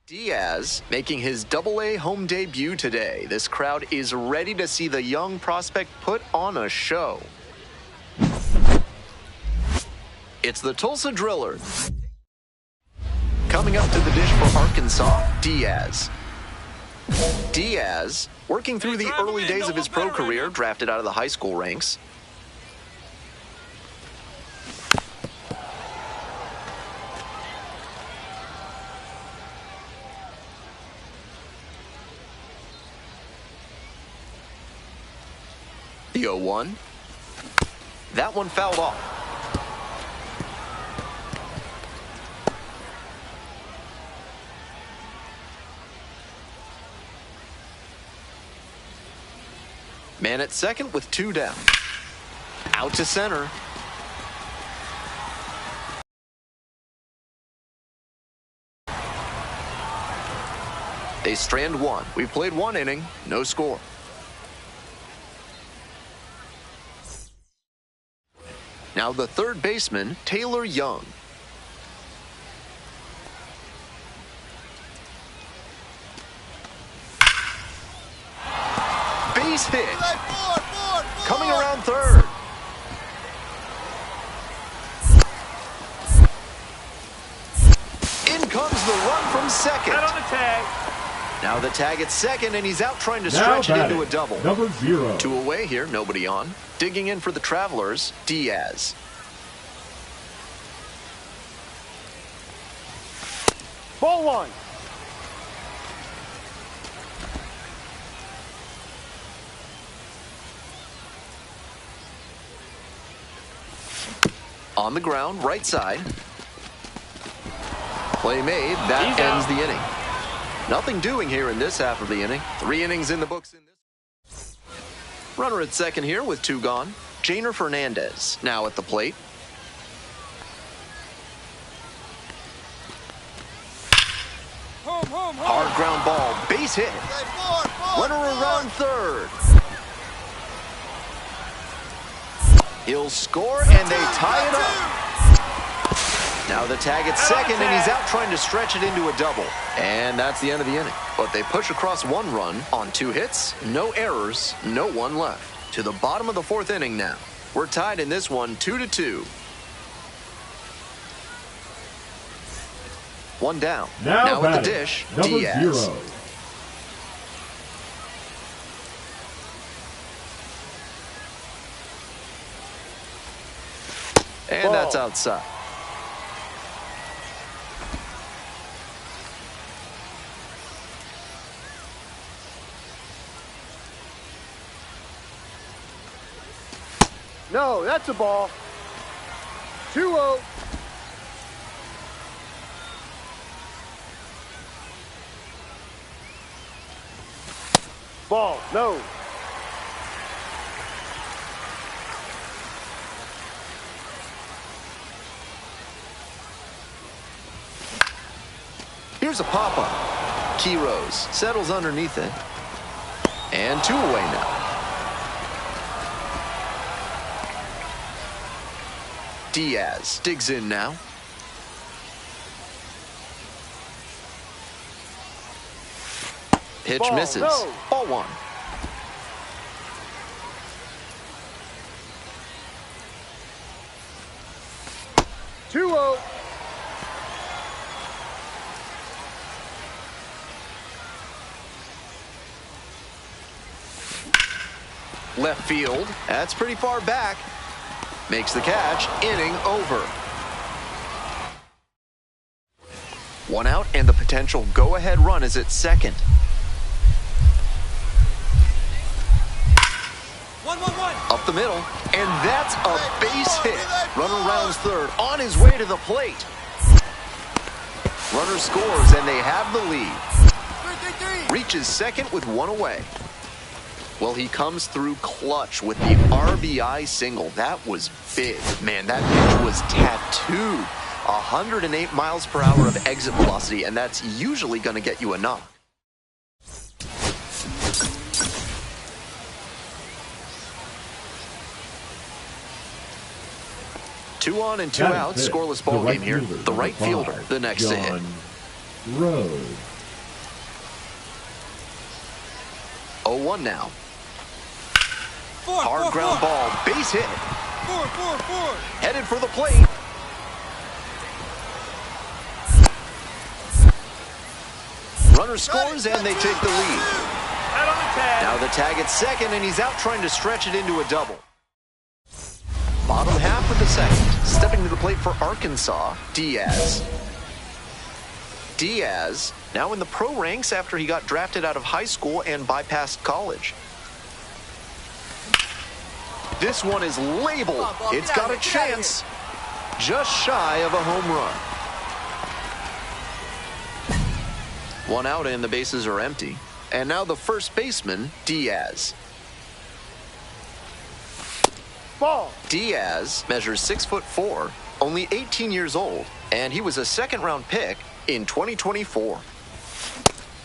Diaz making his Double-A home debut today. This crowd is ready to see the young prospect put on a show. It's the Tulsa Drillers. Coming up to the dish for Arkansas, Diaz. Diaz, working through the early days of his pro career, drafted out of the high school ranks. The 0-1. That one fouled off. Man at second with 2 down. Out to center. They strand 1. We've played 1 inning, no score. Now the third baseman, Taylor Young. Base hit. Coming around third. In comes the run from second. Out on the tag. Now the tag at second, and he's out trying to stretch it into a double. Number 0. 2 away here, nobody on. Digging in for the Travelers, Diaz. Ball 1. On the ground, right side. Play made. That He's ends out. the inning. Nothing doing here in this half of the inning. 3 innings in the books in this. Runner at second here with 2 gone. Janer Fernandez now at the plate. Hard ground ball, base hit. Runner around third. He'll score, and they tie it up. Now the tag at second, and he's out trying to stretch it into a double. And that's the end of the inning. But they push across 1 run on 2 hits, no errors, no 1 left. To the bottom of the 4th inning now. We're tied in this one 2-2. 1 down. Now at the dish, number Diaz. 0. And that's outside. No, that's a ball. 2-0. Ball, no. Here's a pop-up. Quiroz settles underneath it. And 2 away now. Diaz digs in now. Pitch Ball, misses. no. Ball 1. Left field. That's pretty far back. Makes the catch. Inning over. 1 out, and the potential go-ahead run is at second. 1-1-1. Up the middle, and that's a base hit. Runner rounds third, on his way to the plate. Runner scores, and they have the lead. Reaches second with 1 away. Well, he comes through clutch with the RBI single. That was big. Man, that pitch was tattooed. 108 miles per hour of exit velocity, and that's usually going to get you a knock. Two on and two out, scoreless ball game here. The right fielder, the next to hit. John Rose. 1 now. Hard ground ball, base hit. Headed for the plate. Runner scores, and they take the lead. Now the tag at second, and he's out trying to stretch it into a double. Bottom half of the second. Stepping to the plate for Arkansas, Diaz. Diaz, now in the pro ranks after he got drafted out of high school and bypassed college. This one is labeled. It's got a chance. Just shy of a home run. 1 out and the bases are empty. And now the first baseman, Diaz. Ball. Diaz measures 6'4", only 18 years old, and he was a second-round pick in 2024.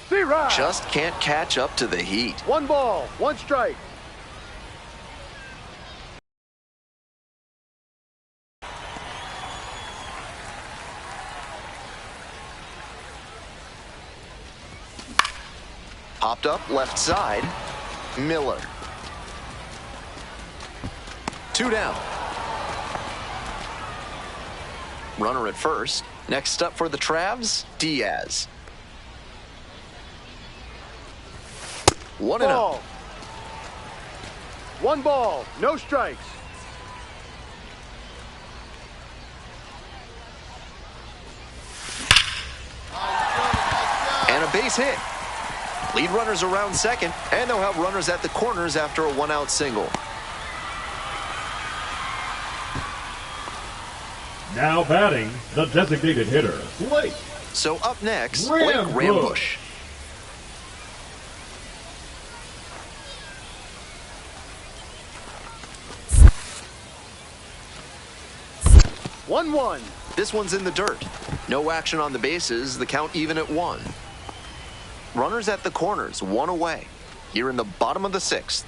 C-Rod. Just can't catch up to the heat. 1 ball, 1 strike. Popped up left side, Miller. 2 down. Runner at first. Next up for the Travs, Diaz. 1 and Ball. out. 1 ball, no strikes. And a base hit. Lead runners around second, and they'll have runners at the corners after a 1-out single. Now batting, the designated hitter, Blake. So up next, Blake Rambusch. One. This one's in the dirt. No action on the bases, the count even at 1. Runners at the corners, 1 away. Here in the bottom of the 6th.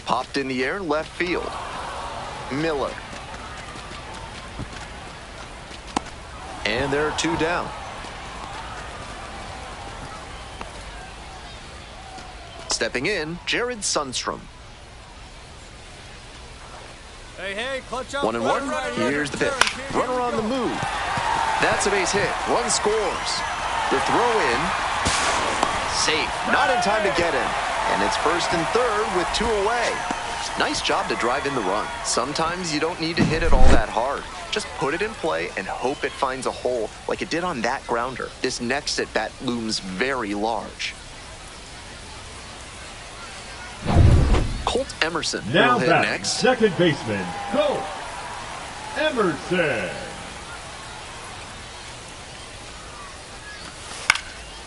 Popped in the air, left field. Miller. And there are 2 down. Stepping in, Jared Sundstrom. Hey, clutch up. 1 and 1. Here's the pitch. Runner on the move. That's a base hit. Run scores. The throw in. Safe. Not in time to get him. And it's 1st and 3rd with 2 away. Nice job to drive in the run. Sometimes you don't need to hit it all that hard. Just put it in play and hope it finds a hole like it did on that grounder. This next at bat looms very large. Colt Emerson Now will hit batting, next. second baseman, Colt Emerson.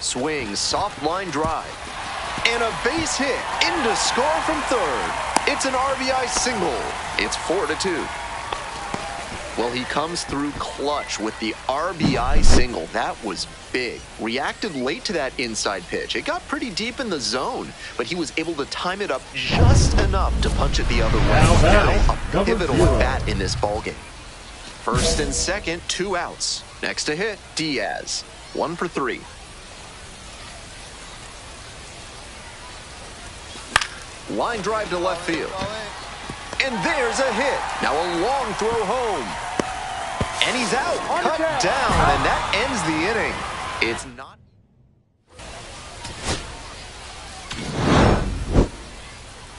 Swing, soft line drive. And a base hit into score from 3rd. It's an RBI single. It's 4-2. Well, he comes through clutch with the RBI single. That was big. Reacted late to that inside pitch. It got pretty deep in the zone, but he was able to time it up just enough to punch it the other way. Now a pivotal at bat in this ballgame. 1st and 2nd, 2 outs. Next to hit, Diaz. 1 for 3. Line drive to left field. And there's a hit. Now a long throw home. And he's out. Cut down. And that ends the inning. It's not.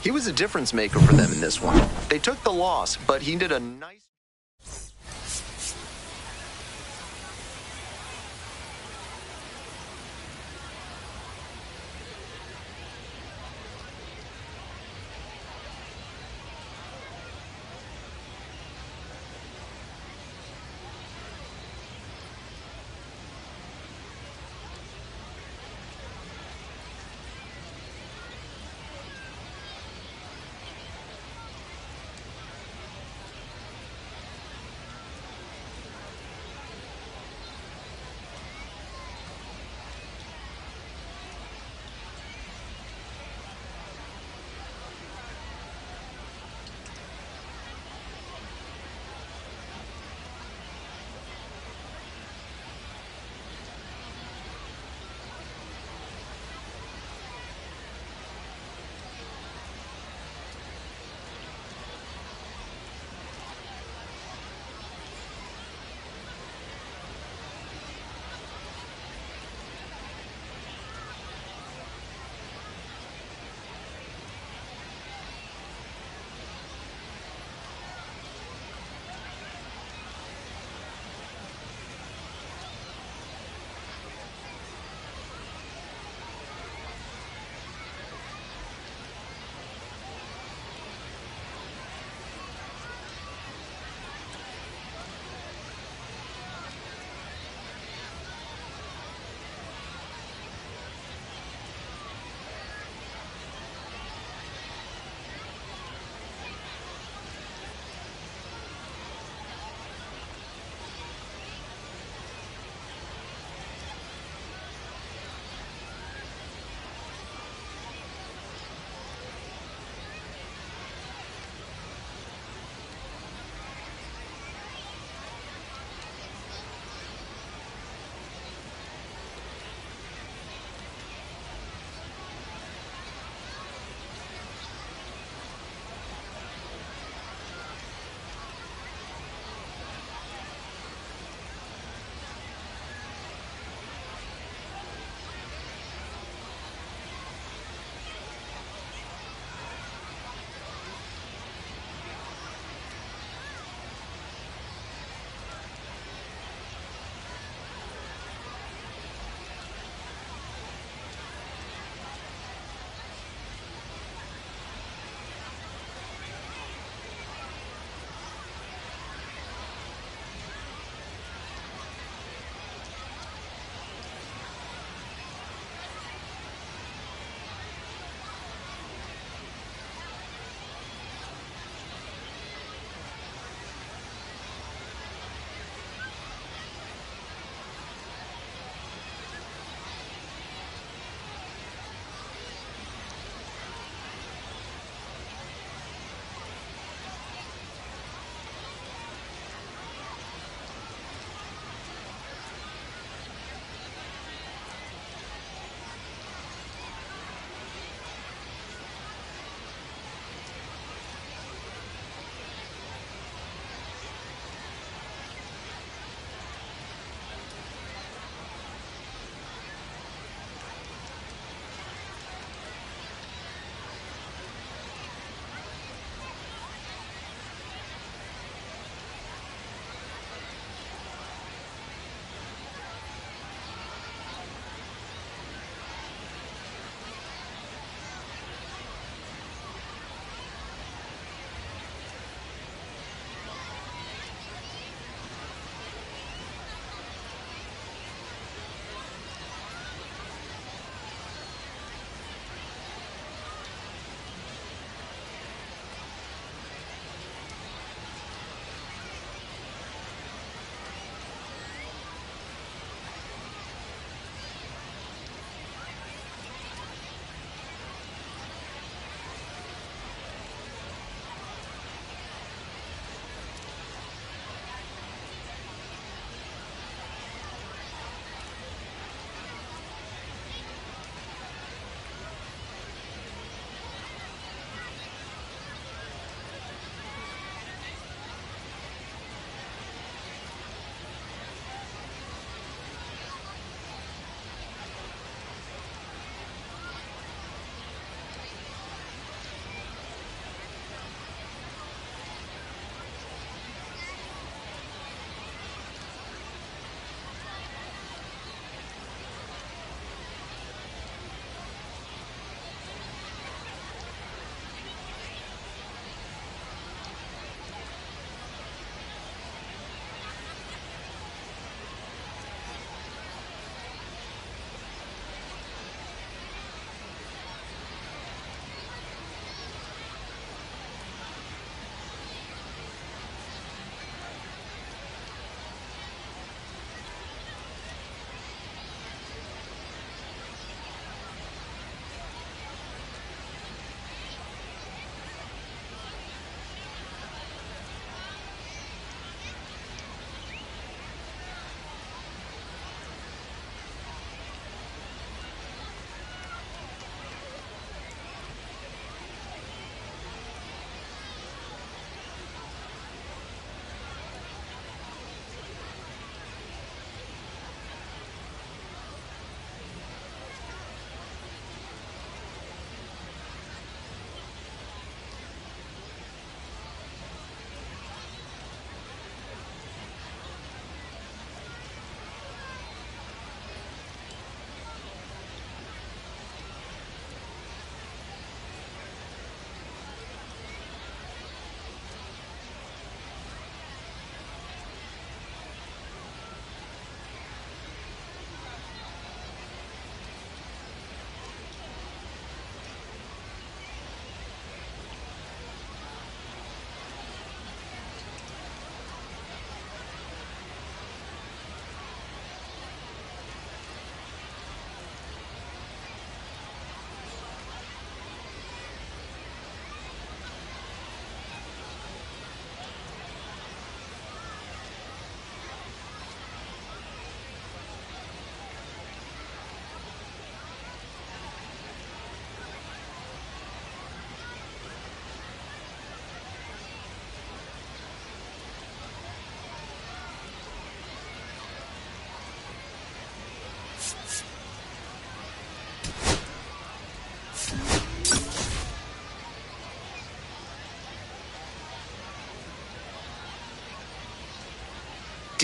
He was a difference maker for them in this one. They took the loss, but he did a nice.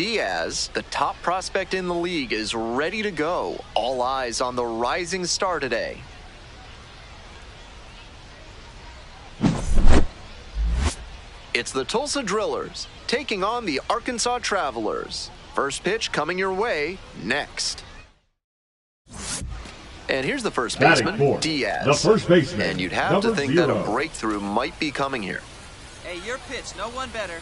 Diaz, the top prospect in the league, is ready to go. All eyes on the rising star today. It's the Tulsa Drillers taking on the Arkansas Travelers. First pitch coming your way next. And here's the first baseman, Diaz. The first baseman. And you'd have to think that a breakthrough might be coming here. Hey, your pitch, no one better.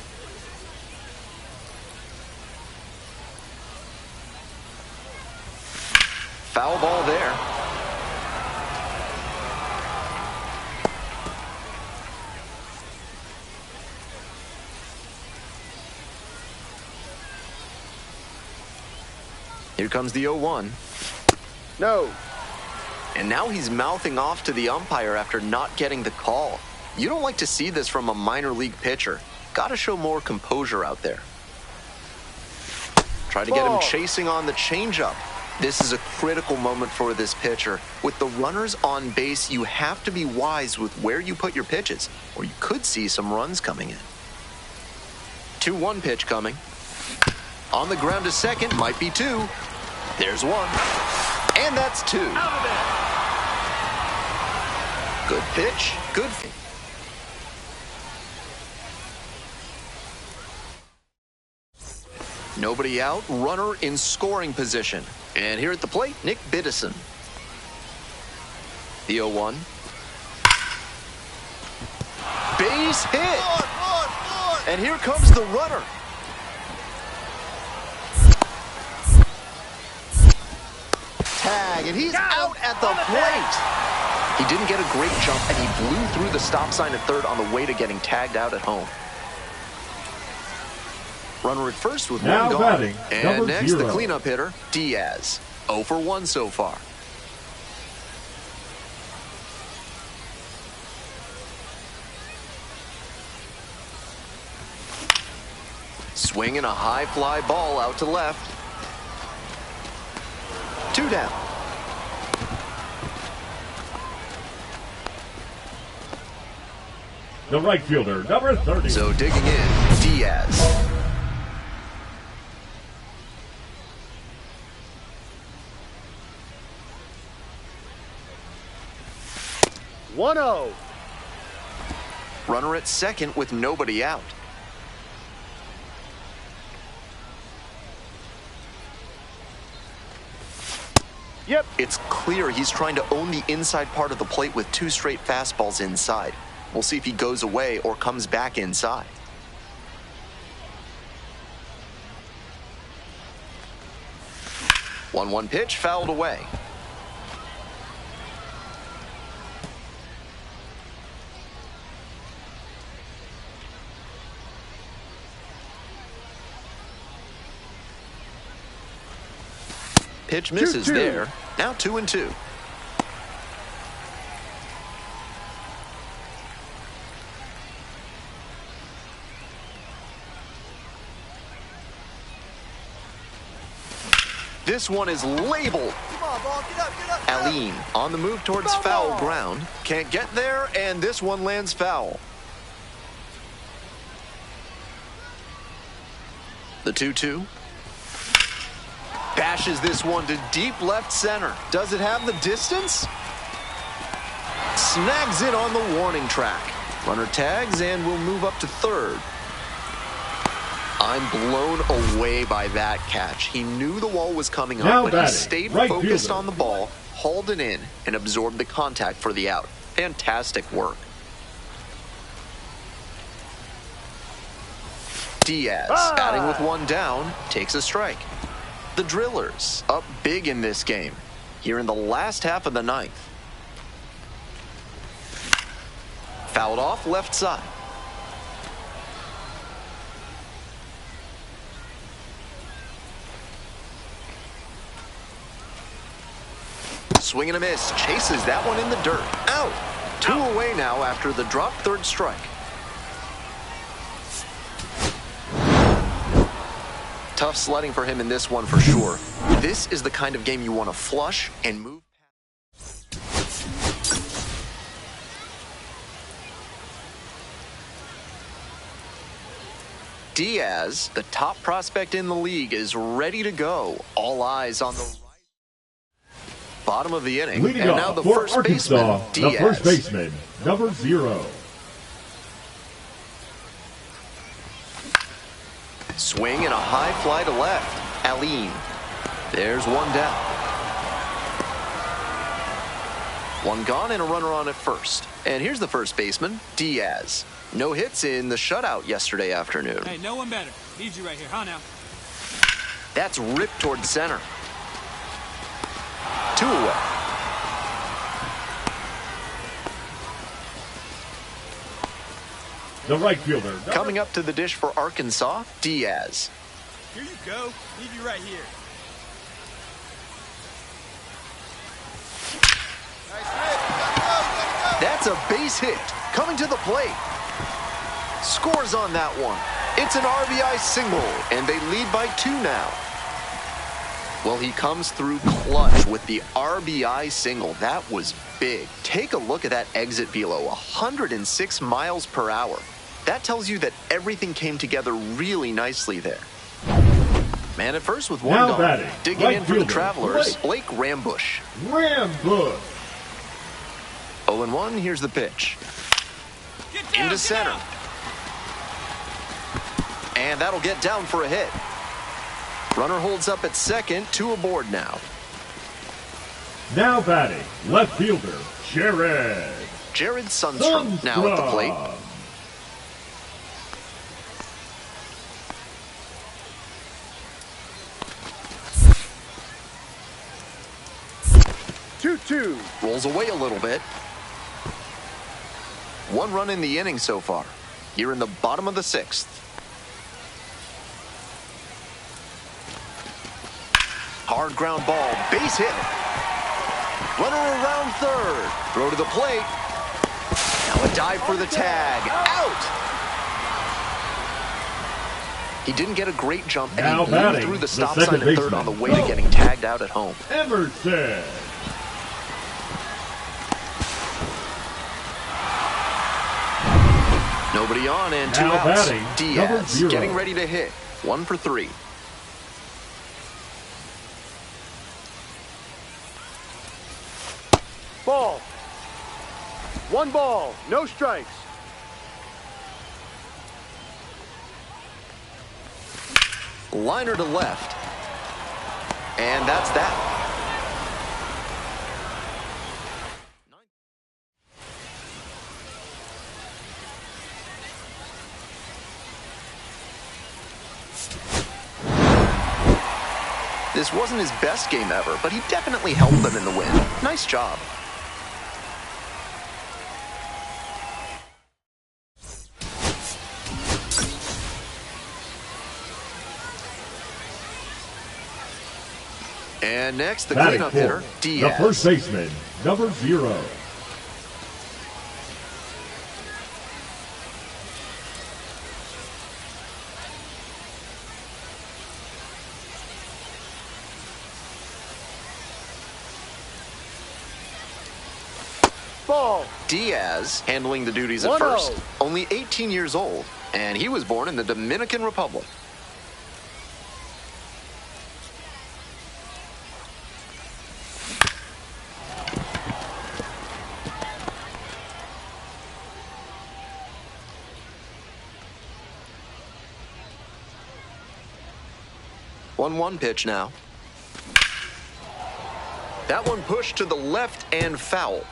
Foul ball there. Here comes the 0-1. No. And now he's mouthing off to the umpire after not getting the call. You don't like to see this from a minor league pitcher. Got to show more composure out there. Try to get him chasing on the changeup. This is a critical moment for this pitcher. With the runners on base, you have to be wise with where you put your pitches, or you could see some runs coming in. 2-1 pitch coming. On the ground to second, might be 2. There's 1. And that's 2. Good pitch, good. Nobody out, runner in scoring position. And here at the plate, Nick Biddison. The 0-1. Base hit. And here comes the runner. Tag, and he's out at the plate. He didn't get a great jump, and he blew through the stop sign at third on the way to getting tagged out at home. Runner at first with now 1 gone. Batting, and next, 0. the cleanup hitter, Diaz. 0 for 1 so far. Swinging a high fly ball out to left. 2 down. The right fielder, number 30. So digging in, Diaz. One 0. Runner at second with nobody out. Yep. It's clear he's trying to own the inside part of the plate with 2 straight fastballs inside. We'll see if he goes away or comes back inside. One pitch fouled away. Pitch misses 2-2. there. Now 2-2. This one is labeled. Come on, ball, get up. Aline on the move towards foul ground. Can't get there, and this one lands foul. The 2-2. Bashes this one to deep left center. Does it have the distance? Snags it on the warning track. Runner tags and will move up to third. I'm blown away by that catch. He knew the wall was coming up, but he stayed focused on the ball, hauled it in, and absorbed the contact for the out. Fantastic work. Diaz, batting with 1 down, takes a strike. The Drillers up big in this game, here in the last half of the 9th. Fouled off left side. Swing and a miss, chases that one in the dirt. Out. 2 away now after the drop third strike. Tough sledding for him in this one for sure. This is the kind of game you want to flush and move. Diaz, the top prospect in the league, is ready to go. All eyes on the bottom of the inning. Leading and off now the for first Arkansas, baseman, Diaz. the first baseman, number 0. Swing and a high fly to left. Aline. There's one down. One gone and a runner on at first. And here's the first baseman, Diaz. No hits in the shutout yesterday afternoon. Hey, no one better. Need you right here, huh now? That's ripped toward center. 2 away. The right fielder. Coming up to the dish for Arkansas, Diaz. Here you go. Need you right here. That's a base hit. Coming to the plate. Scores on that one. It's an RBI single, and they lead by 2 now. Well, he comes through clutch with the RBI single. That was big. Take a look at that exit velo, 106 miles per hour. That tells you that everything came together really nicely there. Man at first with 1 Now gone. batting, Digging right in for the fielder, Travelers, Blake Rambush. Rambush. 0-1, here's the pitch. Get down, Into get center. down. And that'll get down for a hit. Runner holds up at second, 2 aboard now. Now batting, left fielder, Jared. Jared Sundstrom now at the plate. 2-2. Rolls away a little bit. 1 run in the inning so far. Here in the bottom of the 6th. Hard ground ball, base hit. Runner around third. Throw to the plate. Now a dive for the tag. Out! He didn't get a great jump, and Now he blew batting, through the the stop second sign at third baseman. on the way to getting tagged out at home. Emerson. Nobody on and 2 Now outs. batting, number Diaz 0. getting ready to hit. 1 for 3. Ball. 1 ball, no strikes. Liner to left. And that's that. This wasn't his best game ever, but he definitely helped them in the win. Nice job. And next, the Batting cleanup for hitter, the Diaz. first baseman, number 0. Ball. Diaz handling the duties at 1-0. first. Only 18 years old, and he was born in the Dominican Republic. One pitch now. That one pushed to the left and foul.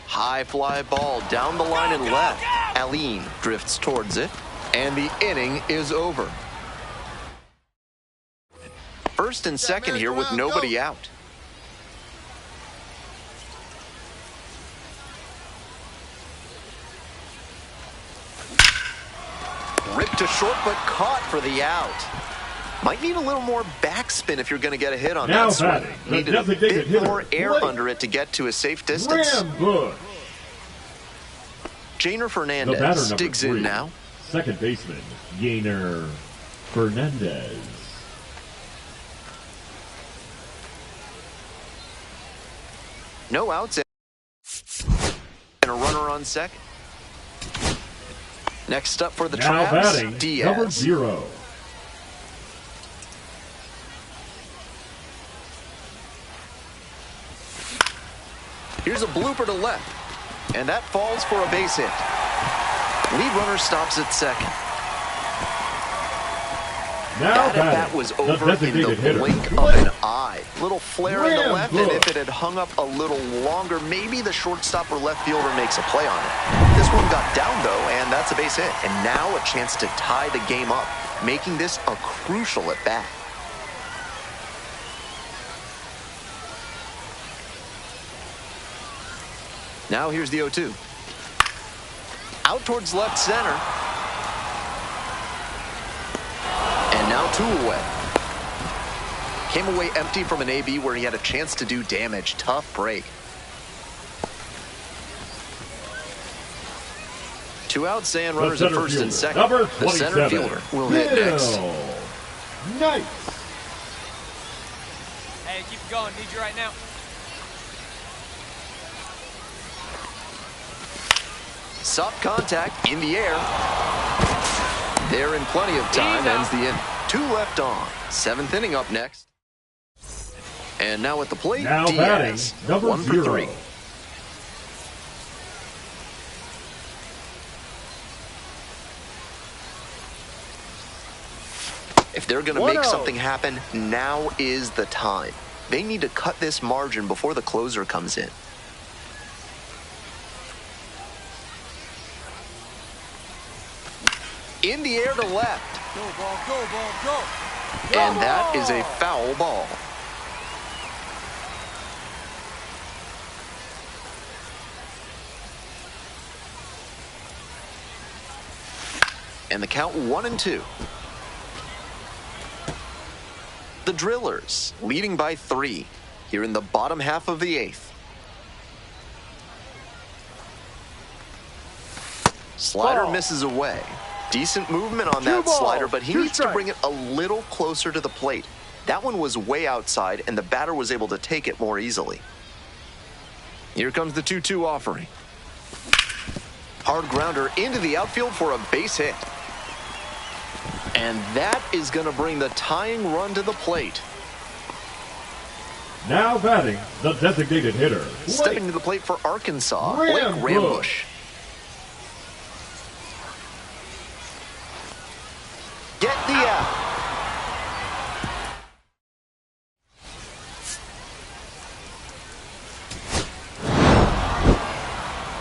High fly ball down the line and left. Aline drifts towards it, and the inning is over. First and second here with nobody out. Ripped to short, but caught for the out. Might need a little more backspin if you're going to get a hit on Now that swing. batting, the Needed a designated bit hitter, more air Blake under it to get to a safe distance. Rambush. Jainer The batter Fernandez number digs 3. in now. Second baseman, Yainer Fernandez. No outs and a runner on second. Next up for the Now Tramps, batting, number Diaz. 0. Here's a blooper to left, and that falls for a base hit. Lead runner stops at second. Now That at bat batting, was the over in the designated hitter. blink of an eye. Little flare in the Graham left, and Bush. if it had hung up a little longer, maybe the shortstop or left fielder makes a play on it. This one got down, though, and that's a base hit. And now a chance to tie the game up, making this a crucial at bat. Now here's the 0-2. Out towards left center. And now 2 away. Came away empty from an AB where he had a chance to do damage. Tough break. 2 outs and runners at center first and fielder, second. number The center 27, fielder will hit next. Bill Knight. Hey, keep it going. Need you right now. Soft contact in the air. There in plenty of time, ends the inning. 2 left on. 7th inning up next. And now at the plate, Now Diaz. batting, number 1 for 0. 3. If they're going to make 1-0. something happen, now is the time. They need to cut this margin before the closer comes in. In the air to left. Go, ball, go, ball, go. And that is a foul ball. And the count 1-2. The Drillers leading by 3 here in the bottom half of the 8th. Slider Ball. misses away. Decent movement on 2 that balls, slider, but he 2 needs to strikes. bring it a little closer to the plate. That one was way outside, and the batter was able to take it more easily. Here comes the 2-2 offering. Hard grounder into the outfield for a base hit. And that is going to bring the tying run to the plate. Now batting, the designated hitter. Stepping Blake to the plate for Arkansas, Blake Rambush. Rambush. Get the out.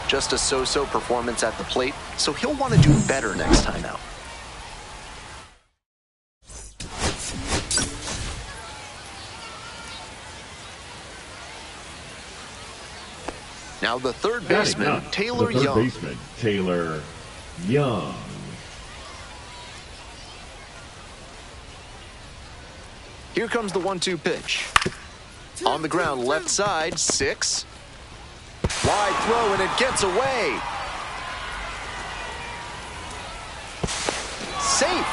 Just a so-so performance at the plate, so he'll want to do better next time out. Now the third batting baseman, up, Taylor the third Young. baseman, Taylor Young. Here comes the 1-2 pitch. On the ground, left side, 6. Wide throw, and it gets away. Safe.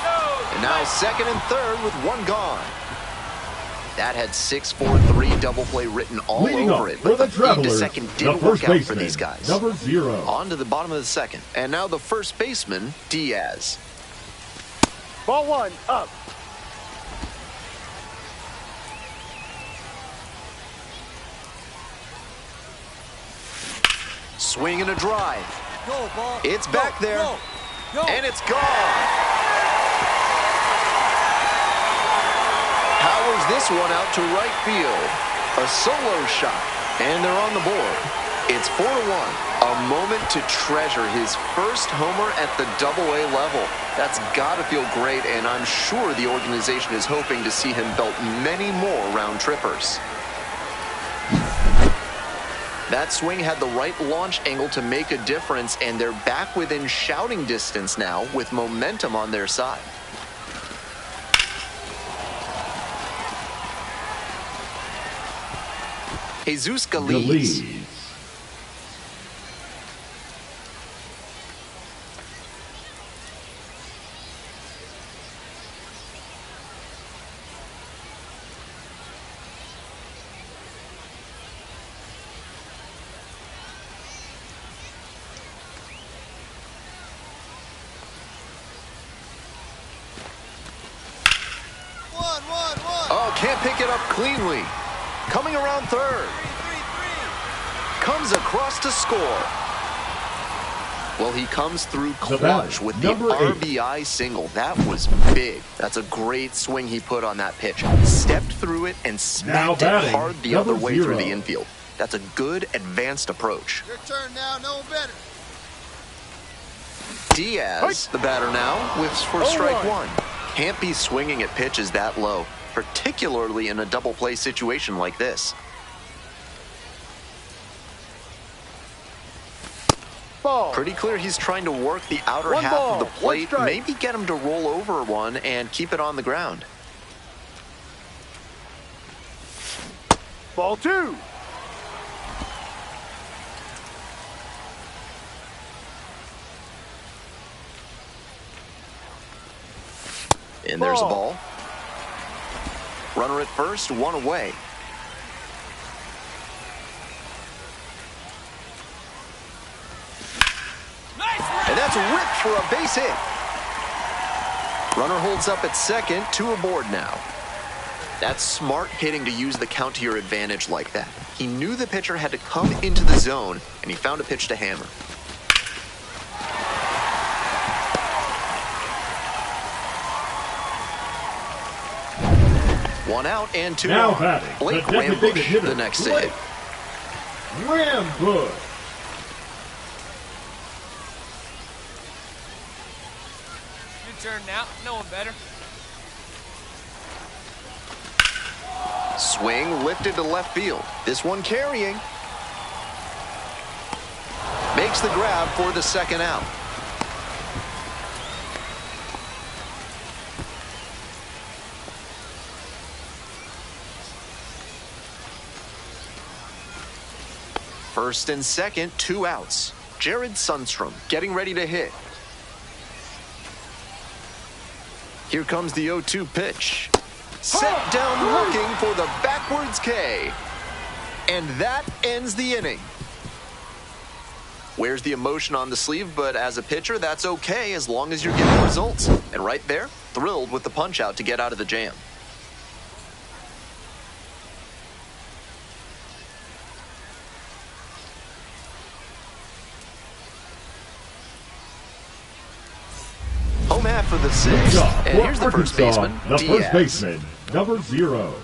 And now second and third with 1 gone. That had 6-4-3 double play written all Leading over up it, for but the the feed to Travelers, second the didn't first work out for baseman, these guys. number 0. On to the bottom of the second. And now the first baseman, Diaz. Ball 1, up. Swing and a drive. Go, ball. It's Go, back there. Go, go. And it's gone. Powers this one out to right field. A solo shot, and they're on the board. It's 4-1. A moment to treasure, his first homer at the Double-A level. That's got to feel great, and I'm sure the organization is hoping to see him belt many more round trippers. That swing had the right launch angle to make a difference, and they're back within shouting distance now with momentum on their side. Jesus Galiz. Galiz. Oh, can't pick it up cleanly. Coming around third. Comes across to score. Well, he comes through clutch with the RBI single. That was big. That's a great swing he put on that pitch. Stepped through it and smacked it hard the other way through the infield. That's a good advanced approach. Your turn now, no better. Diaz, the batter now, whiffs for strike one. Can't be swinging at pitches that low, particularly in a double play situation like this. Ball. Pretty clear he's trying to work the outer half of the plate, maybe get him to roll over one and keep it on the ground. Ball 2. And there's a ball. Runner at first, one away. And that's ripped for a base hit. Runner holds up at second, 2 aboard now. That's smart hitting to use the count to your advantage like that. He knew the pitcher had to come into the zone, and he found a pitch to hammer. One out and 2 Now on. batting, Blake the designated Rambush, hitter, the next to Blake hit. Rambush. Your turn now. No one better. Swing lifted to left field. This one carrying. Makes the grab for the second out. First and second, 2 outs. Jared Sundstrom getting ready to hit. Here comes the 0-2 pitch. Set down looking for the backwards K. And that ends the inning. Wears the emotion on the sleeve, but as a pitcher, that's okay as long as you're getting results. And right there, thrilled with the punch out to get out of the jam. Home half for the 6th. And here's the first baseman, The Diaz. first baseman, number 0.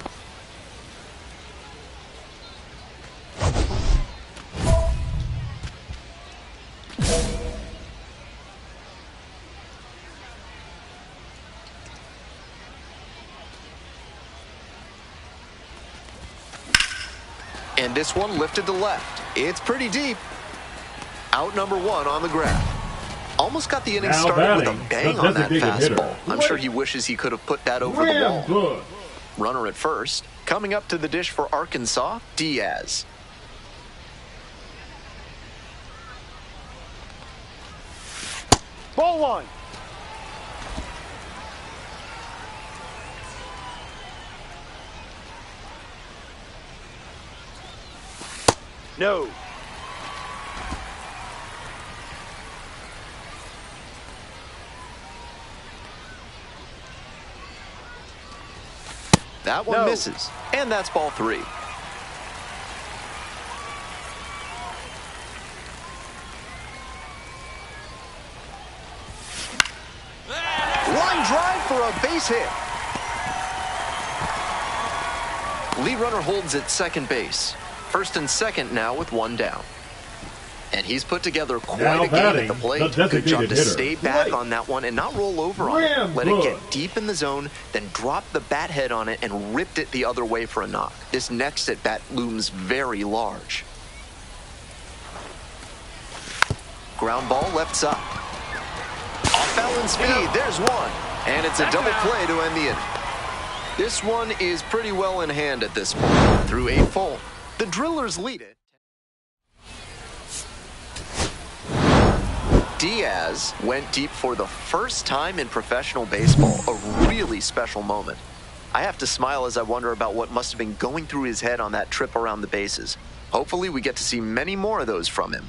And this one lifted to left. It's pretty deep. Out number 1 on the grab. Almost got the inning Now started with a batting, bang the on that designated fastball. hitter, I'm sure he wishes he could have put that over the wall. Rambush. Runner at first. Coming up to the dish for Arkansas, Diaz. Ball 1. No. That one misses. And that's ball 3. Line drive for a base hit. Lead runner holds at second base. First and second now with 1 down. And he's put together quite Now a game at batting, the plate. the Good job designated to hitter, stay back Blake on that one and not roll over on it. Let it Rambush. get deep in the zone, then drop the bat head on it and ripped it the other way for a knock. This next at bat looms very large. Ground ball left side. Off balance speed, there's one. And it's a double play to end the inning. This one is pretty well in hand at this point. Through 8 full, the Drillers lead it. Diaz went deep for the first time in professional baseball, a really special moment. I have to smile as I wonder about what must have been going through his head on that trip around the bases. Hopefully we get to see many more of those from him.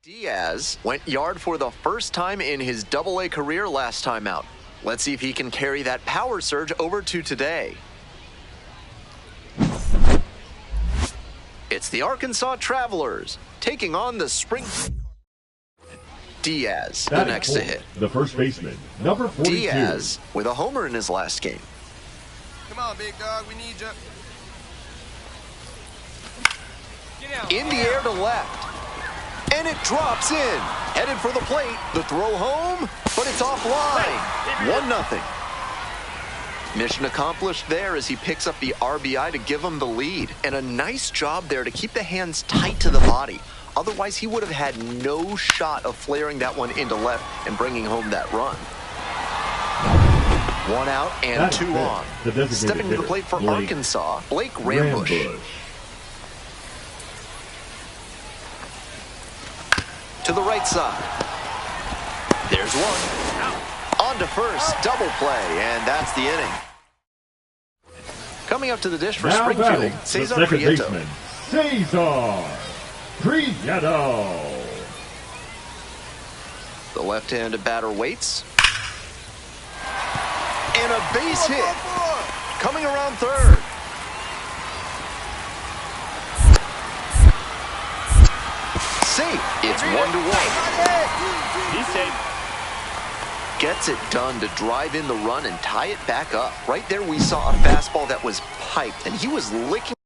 Diaz went yard for the first time in his Double-A career last time out. Let's see if he can carry that power surge over to today. It's the Arkansas Travelers taking on the Spring. Diaz, the next to hit. The first baseman, number 42. Diaz with a homer in his last game. Come on, big dog. We need you. Get out. In the air to left. And it drops in. Headed for the plate. The throw home, but it's offline. 1-0. Mission accomplished there as he picks up the RBI to give him the lead. And a nice job there to keep the hands tight to the body. Otherwise, he would have had no shot of flaring that one into left and bringing home that run. 1 out and 2 on. Stepping to the plate for Arkansas, Blake Rambush. To the right side. There's one. On to first, double play, and that's the inning. Coming up to the dish for Now Springfield, the Cesar second Prieto. baseman, Cesar Prieto. The left-handed batter waits. And a base hit. Coming around third. Safe. It's 1-1. He's safe. Gets it done to drive in the run and tie it back up. Right there we saw a fastball that was piped, and he was licking.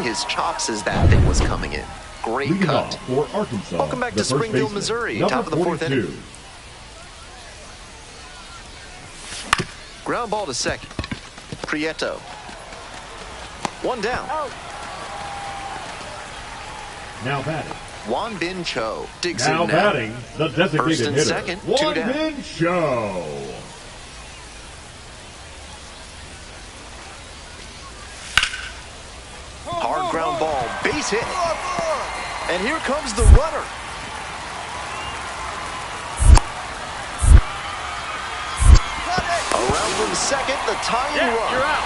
His chops as that thing was coming in. Great Leading cut. off for Arkansas. Welcome back the to first Springfield, baseman, Missouri, number top of the fourth 42. inning. Ground ball to second. Prieto. 1 down. Now batting. Juan Bin Cho digs Now in now. batting, the designated First and hitter, second, 2 Juan down. Bin Cho. Hard ground ball, base hit. And here comes the runner. Around from second, the tying run. You're out.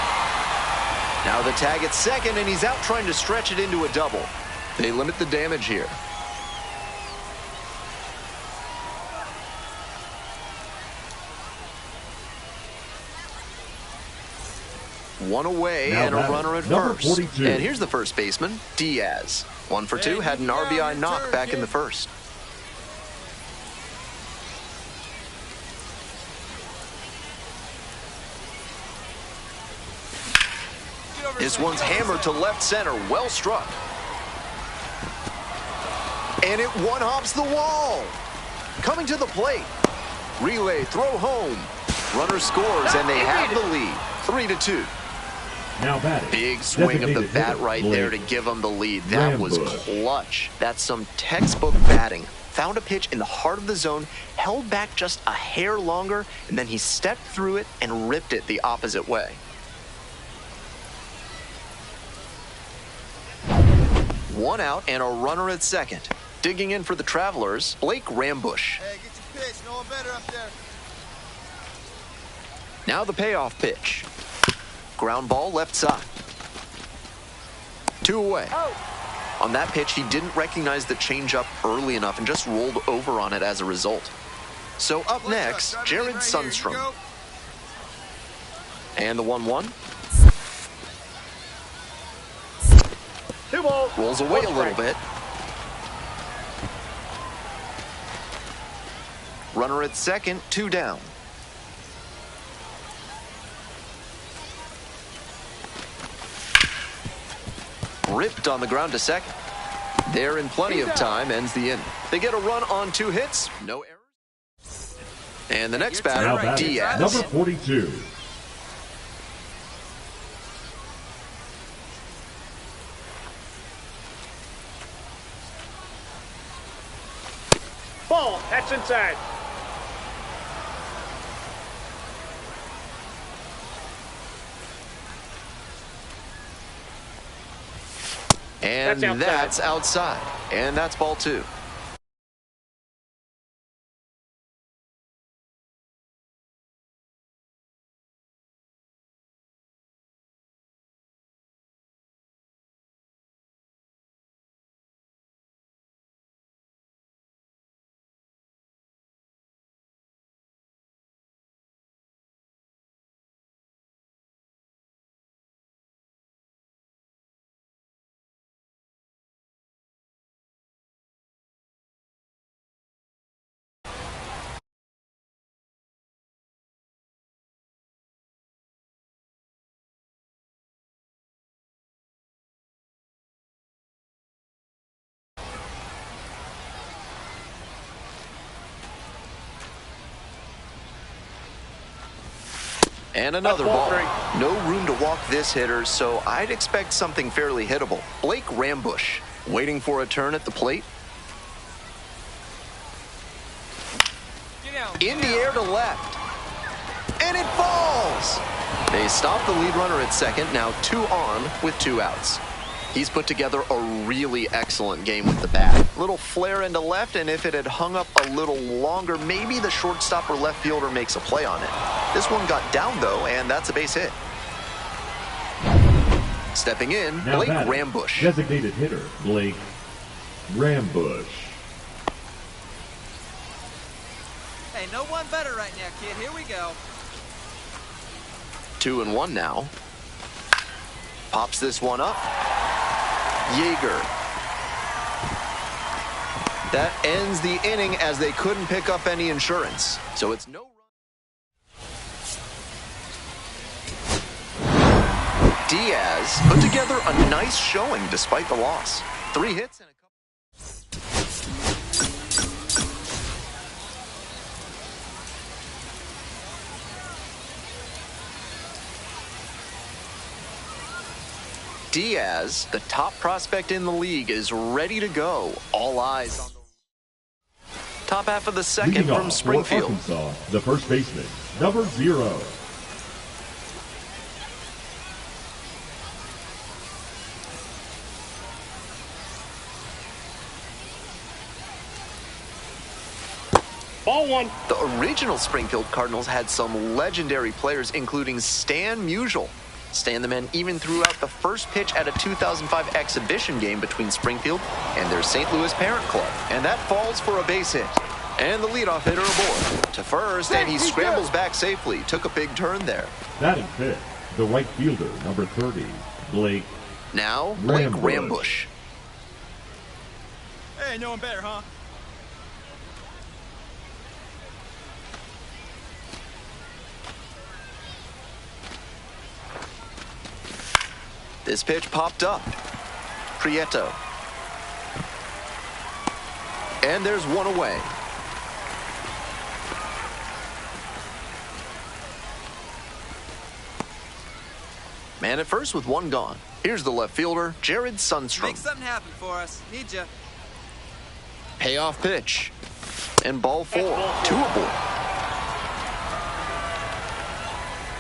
Now the tag at second, and he's out trying to stretch it into a double. They limit the damage here. One away Now and a batting, runner at number first. 42. And here's the first baseman, Diaz. 1 for 2, had an RBI knock back in the first. This one's hammered to left center, well struck. And it one-hops the wall. Coming to the plate. Relay, throw home. Runner scores, and they have the lead. 3-2. Now batting. Big swing of the designated bat hitter, right there to Blake give them the lead. That was Rambush. clutch. That's some textbook batting. Found a pitch in the heart of the zone, held back just a hair longer, and then he stepped through it and ripped it the opposite way. One out and a runner at second. Digging in for the Travelers, Blake Rambush. Hey, get your pitch. No one better up there. Now the payoff pitch. Ground ball left side. 2 away. On that pitch, he didn't recognize the changeup early enough and just rolled over on it as a result. So up next, Jared Sundstrom. And the 1-1. 2 ball. Rolls away a little bit. Runner at second, 2 down. Ripped on the ground to second. They're in plenty of time, ends the inning. They get a run on 2 hits, no errors. And the next Now batter, batting, Diaz. number 42. Ball. That's inside. And that's outside. And that's ball 2. And another ball. No room to walk this hitter, so I'd expect something fairly hittable. Blake Rambush, waiting for a turn at the plate. In the air to left. And it falls! They stop the lead runner at second, now 2 on with 2 outs. He's put together a really excellent game with the bat. Little flare into left, and if it had hung up a little longer, maybe the shortstop or left fielder makes a play on it. This one got down, though, and that's a base hit. Stepping in, Now Blake batting, Rambush. Designated hitter, Blake Rambush. Hey, no one better right now, kid. Here we go. 2-1 now. Pops this one up. Yeager. That ends the inning as they couldn't pick up any insurance. So it's no run. Diaz put together a nice showing despite the loss. 3 hits and a couple. Diaz, the top prospect in the league, is ready to go. All eyes on the top half of the second Leading from off Springfield. For Arkansas, the first baseman, number 0. Ball 1. The original Springfield Cardinals had some legendary players, including Stan Musial. Stan the man even threw out the first pitch at a 2005 exhibition game between Springfield and their St. Louis parent club. And that falls for a base hit. And the leadoff hitter aboard to first, and he scrambles back safely. Took a big turn there. Batting fifth, the right fielder, number 30, Blake Now, Blake Rambush. Rambush. Hey, no one better, huh? This pitch popped up. Prieto. And there's one away. Man at first with 1 gone. Here's the left fielder, Jared Sundstrom. Make something happen for us. Need ya. Payoff pitch. And ball 4. 2 aboard.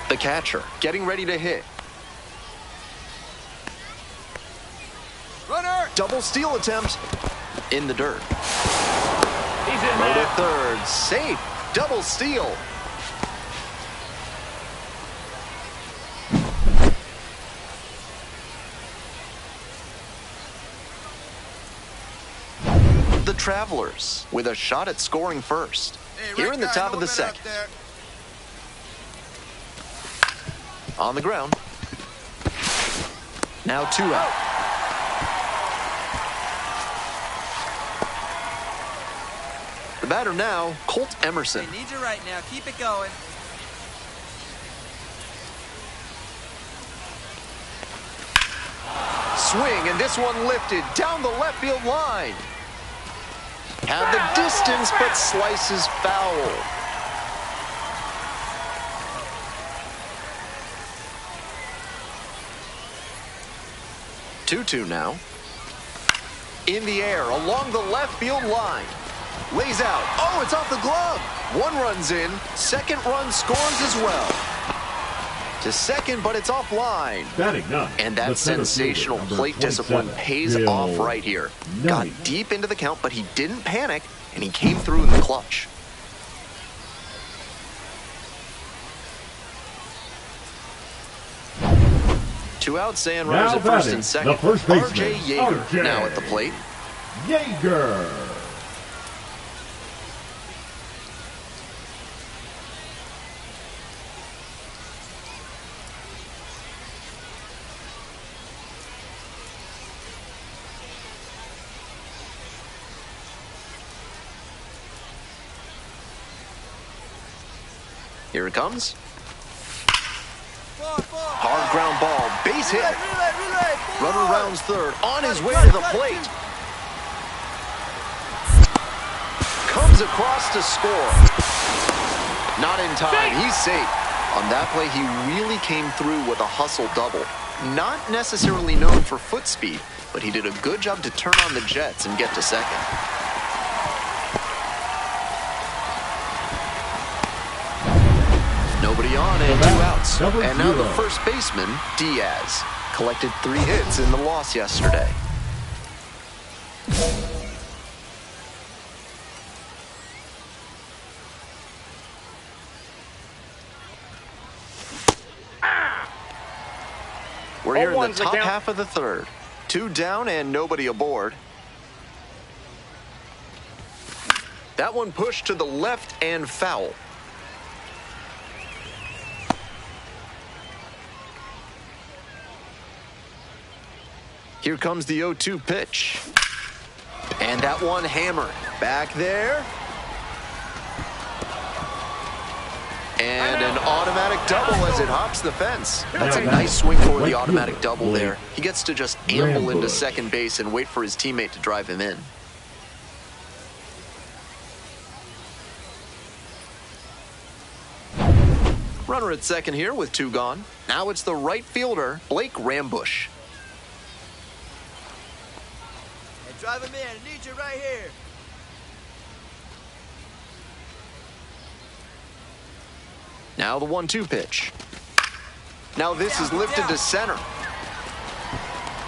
The catcher getting ready to hit. Runner! Double steal attempt in the dirt. He's in Throw to there. third. Safe. Double steal. The Travelers with a shot at scoring first. Hey, Here right in the guy, top no of the one better second. up there. on the ground. Now 2 out. The batter now, Colt Emerson. They need you right now. Keep it going. Swing, and this one lifted down the left field line. Had the distance, but slices foul. Two now. In the air, along the left field line. Lays out. Oh, it's off the glove. 1 run's in. Second run scores as well. To second, but it's offline. Batting ninth, And the that center sensational fielder, plate number discipline 27, pays Bill off right here. Got Knight. deep into the count, but he didn't panic, and he came through in the clutch. Two outs, and runners Now at first batting, and second. the first baseman, R.J. Yeager R.J. now at the plate. Yeager. Here it comes. Four. Hard ground ball, base hit. Relay. Runner rounds third, on his way to the plate. Comes across to score. Not in time, he's safe. On that play, he really came through with a hustle double. Not necessarily known for foot speed, but he did a good job to turn on the jets and get to second. Nobody on and 2 outs. Number And now the 0. first baseman, Diaz, collected 3 hits in the loss yesterday. We're here in the top half of the third. 2 down and nobody aboard. That one pushed to the left and foul. Here comes the 0-2 pitch. And that one hammered. Back there. And an automatic double as it hops the fence. That's a nice swing for the automatic double there. He gets to just amble into second base and wait for his teammate to drive him in. Runner at second here with 2 gone. Now it's the right fielder, Blake Rambush. Hey, drive him in. I need you right here. Now the 1-2 pitch. Now this is lifted to center.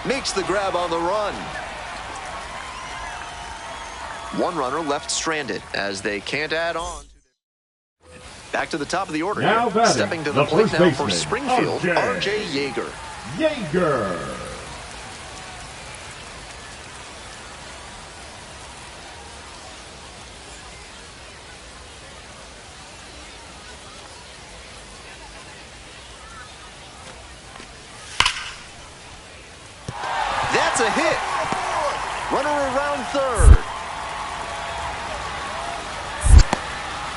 Makes the grab on the run. 1 runner left stranded as they can't add on. Back to the top of the order Now here. batting, Stepping to the the plate first now for baseman, Springfield, R.J. Yeager. Yeager. That's a hit. Runner around third.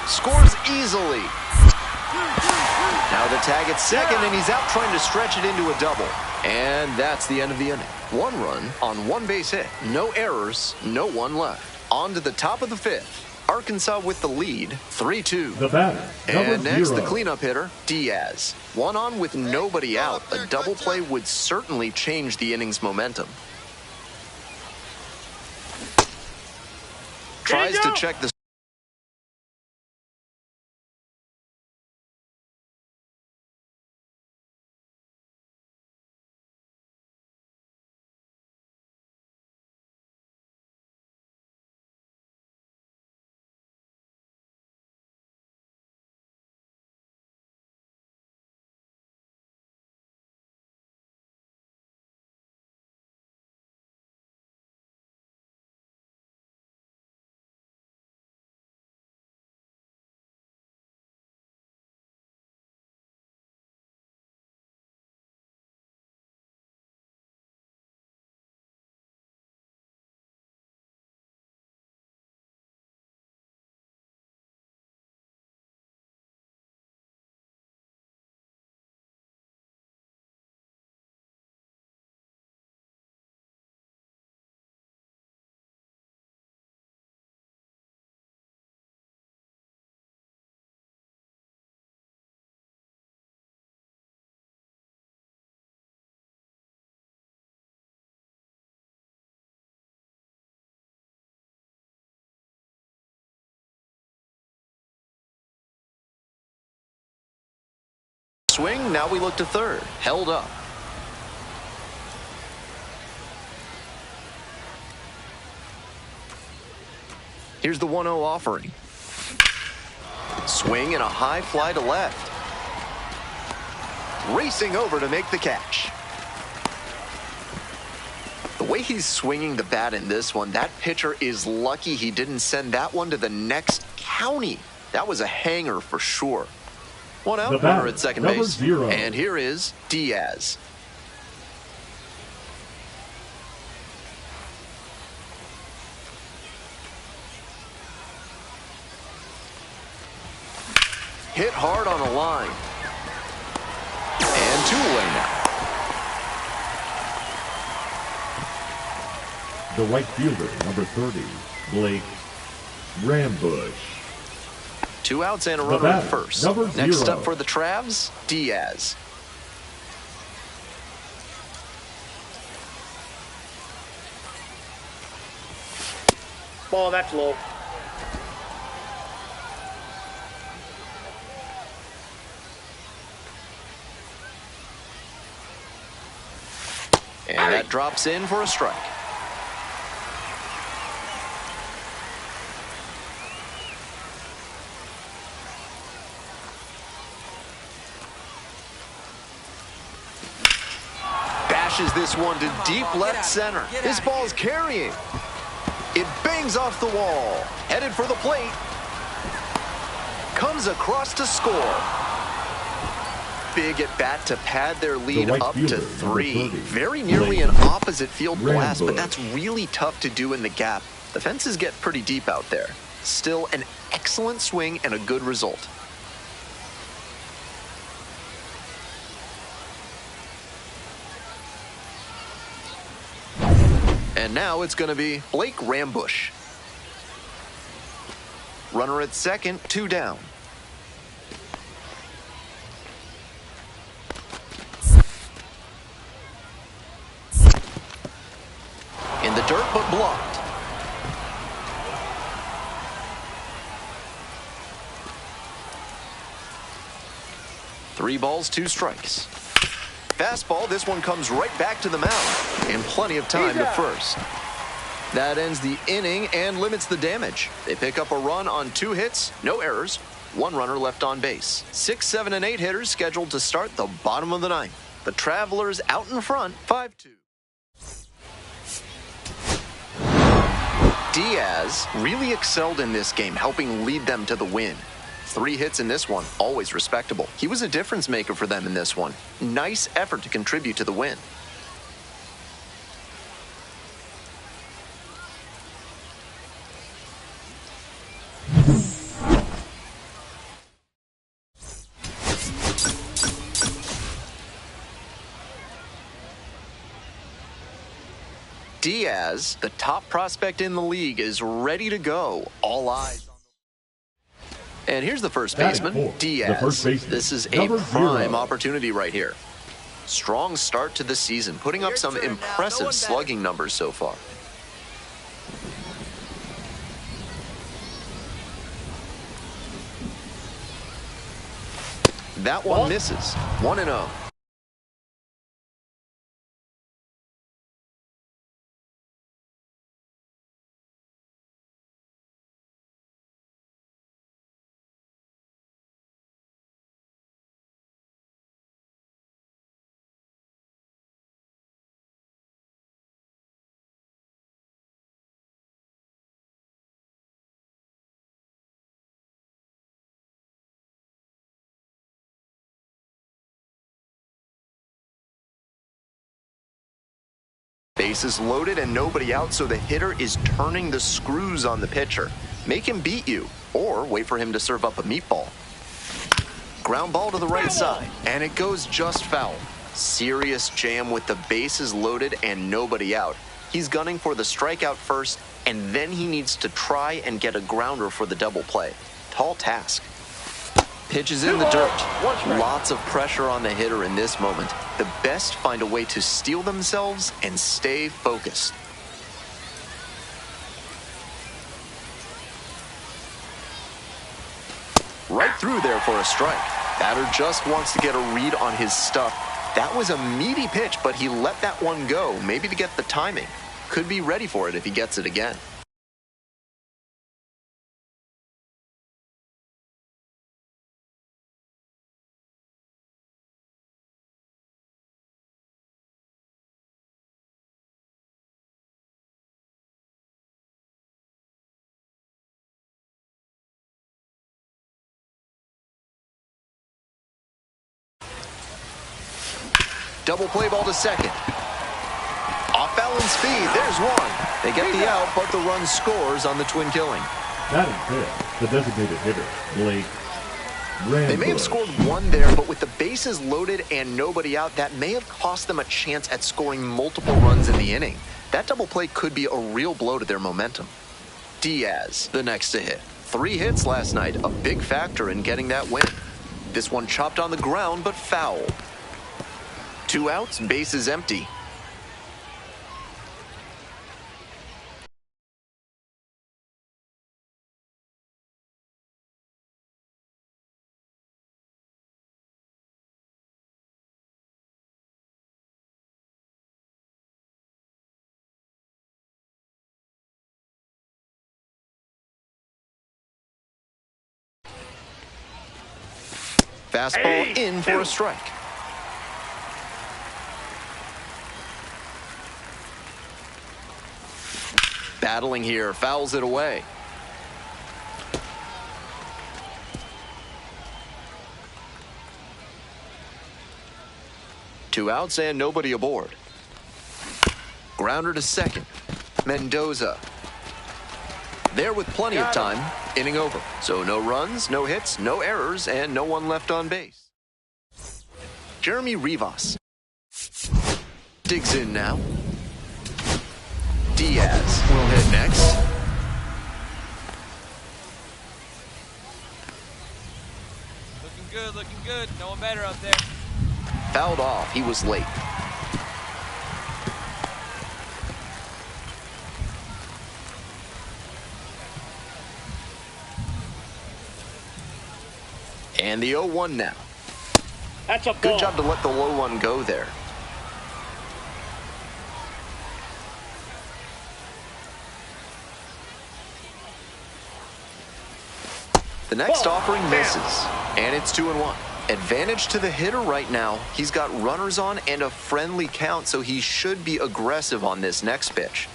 Scores easily. Now the tag at second, and he's out trying to stretch it into a double. And that's the end of the inning. 1 run on 1 base hit. No errors, no one left. On to the top of the 5th. Arkansas with the lead, 3-2. The batter, number And next, 0. the cleanup hitter, Diaz. 1 on with nobody out. A double play would certainly change the inning's momentum. Tries to check the swing. Now we look to third. Held up. Here's the 1-0 offering. Swing and a high fly to left. Racing over to make the catch. The way he's swinging the bat in this one, that pitcher is lucky he didn't send that one to the next county. That was a hanger for sure. One out, runner at second base. 0. And here is Diaz. Hit hard on a line. And 2 away now. The right fielder, number 30, Blake Rambush. 2 outs and a runner at first. Number Next 0. up for the Travs, Diaz. Ball, that's low. And that drops in for a strike. Bashes this one to deep left center. This ball's carrying. It bangs off the wall. Headed for the plate. Comes across to score. Big at bat to pad their lead right up fielder, to 3. 30, Very nearly an opposite field blast, but that's really tough to do in the gap. The fences get pretty deep out there. Still an excellent swing and a good result. And now it's going to be Blake Rambush. Runner at second, 2 down. In the dirt, but blocked. Three balls, 2 strikes. Fastball, this one comes right back to the mound. And plenty of time to first. That ends the inning and limits the damage. They pick up a run on 2 hits, no errors, 1 runner left on base. 6, 7, and 8 hitters scheduled to start the bottom of the 9th. The Travelers out in front, 5-2. Diaz really excelled in this game, helping lead them to the win. 3 hits in this one, always respectable. He was a difference maker for them in this one. Nice effort to contribute to the win. Diaz, the top prospect in the league, is ready to go. All eyes on the... And here's the first baseman, Diaz. This is a prime opportunity right here. Strong start to the season, putting up some impressive slugging numbers so far. That one misses. 1-0. Bases loaded and nobody out, so the hitter is turning the screws on the pitcher. Make him beat you, or wait for him to serve up a meatball. Ground ball to the right side, and it goes just foul. Serious jam with the bases loaded and nobody out. He's gunning for the strikeout first, and then he needs to try and get a grounder for the double play. Tall task. Pitches in the dirt. Lots of pressure on the hitter in this moment. The best find a way to steel themselves and stay focused. Right through there for a strike. Batter just wants to get a read on his stuff. That was a meaty pitch, but he let that one go, maybe to get the timing. Could be ready for it if he gets it again. Double play ball to second. Off balance speed, there's one. They get the out, but the run scores on the twin killing. That is fifth, the designated hitter, Blake Rambush. They may have scored one there, but with the bases loaded and nobody out, that may have cost them a chance at scoring multiple runs in the inning. That double play could be a real blow to their momentum. Diaz, the next to hit. 3 hits last night, a big factor in getting that win. This one chopped on the ground, but foul. 2 outs, bases empty. Fastball in for a strike. Battling here, fouls it away. Two outs and nobody aboard. Grounder to second. Mendoza. There with plenty of time. Inning over. So no runs, no hits, no errors, and no one left on base. Jeremy Rivas. Digs in now. Diaz will hit next. Looking good. No one better up there. Fouled off. He was late. And the 0-1 now. That's a ball. Good job to let the low one go there. The next offering misses, and it's 2-1. Advantage to the hitter right now. He's got runners on and a friendly count, so he should be aggressive on this next pitch.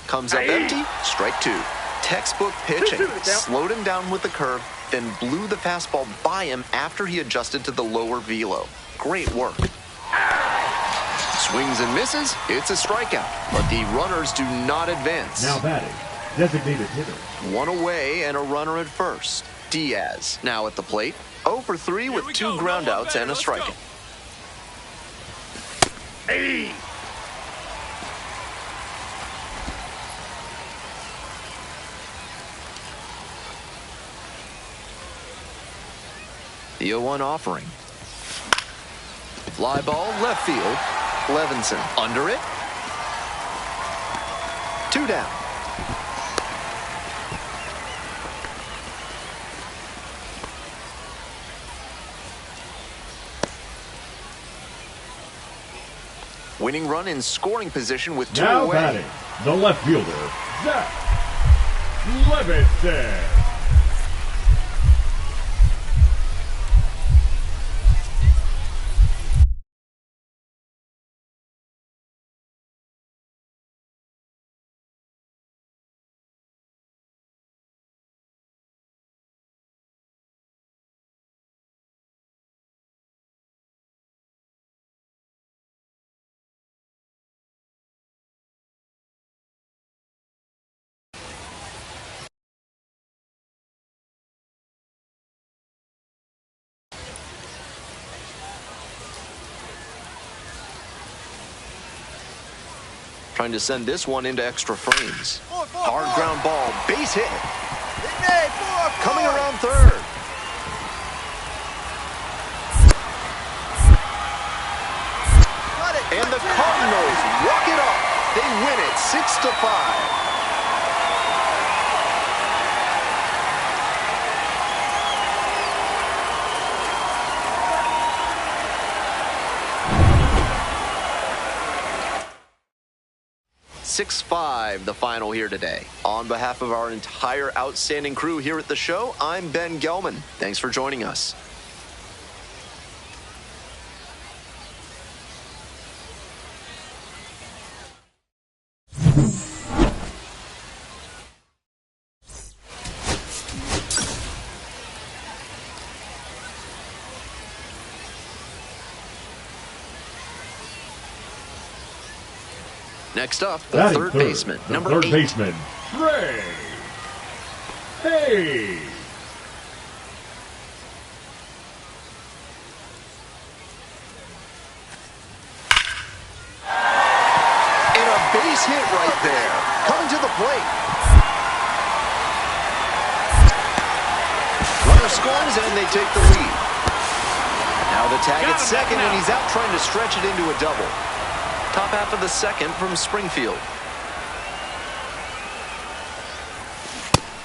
Comes up empty, strike 2. Textbook pitching. Slowed him down with the curve, then blew the fastball by him after he adjusted to the lower velo. Great work. Swings and misses. It's a strikeout, but the runners do not advance. Now batting, designated hitter. 1 away and a runner at first. Diaz now at the plate. 0 for 3 with 2 groundouts and a strikeout. The 0-1 offering. Fly ball left field. Levinson under it. 2 down. Winning run in scoring position with 2 Now away. batting, the left fielder, Zach Levinson. Trying to send this one into extra frames. Hard ground ball, base hit. Coming around third. And the Cardinals walk it off. They win it 6-5. 6-5 the final here today. On behalf of our entire outstanding crew here at the show, I'm Ben Gelman. Thanks for joining us. Next up, the third baseman, number 8. Third baseman, Trey Hayes. And a base hit right there. Coming to the plate. Runner scores and they take the lead. Now the tag at second, and he's out trying to stretch it into a double. Top half of the second from Springfield.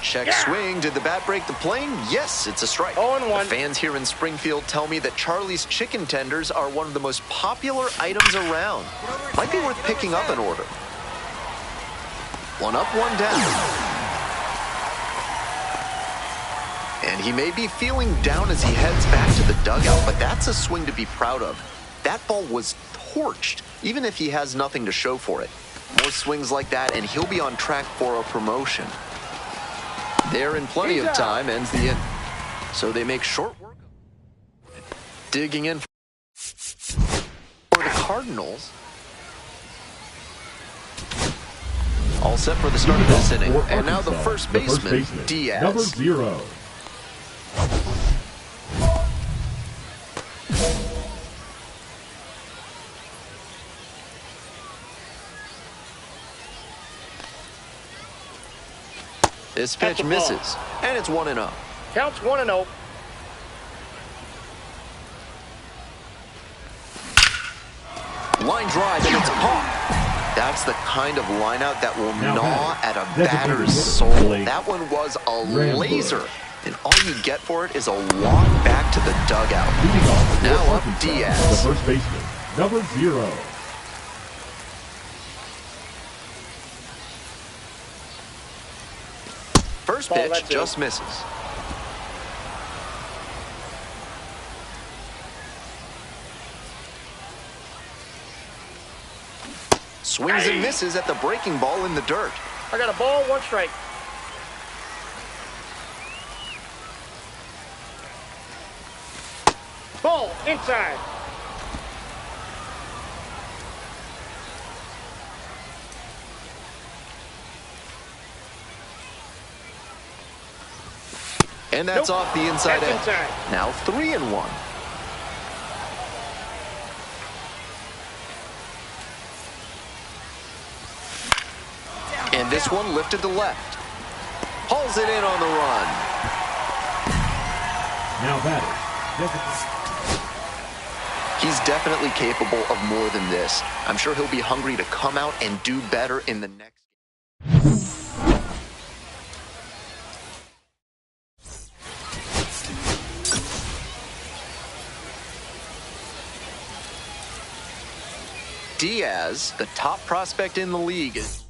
Check swing. Did the bat break the plane? Yes, it's a strike. 0-1. The fans here in Springfield tell me that Charlie's chicken tenders are one of the most popular items around. Might be worth picking up an order. One up, one down. And he may be feeling down as he heads back to the dugout, but that's a swing to be proud of. That ball was torched, even if he has nothing to show for it. More swings like that, and he'll be on track for a promotion. There in plenty of time ends the inning. So they make short work of it. Digging in for the Cardinals. All set for the start of this inning. And now the first baseman, Diaz. Number 0. This pitch misses, and it's 1-0. Counts 1-0. Line drive, and it's caught. That's the kind of line out that will gnaw at a batter's soul. That one was a laser, and all you get for it is a walk back to the dugout. Now up Diaz. The first baseman, number 0. First pitch just misses. Swings and misses at the breaking ball in the dirt. I got a ball, 1 strike. Ball, inside. And that's off the inside edge. Now 3-1. And this one lifted to left. Hauls it in on the run. Now batter. He's definitely capable of more than this. I'm sure he'll be hungry to come out and do better in the next game. Diaz, the top prospect in the league, is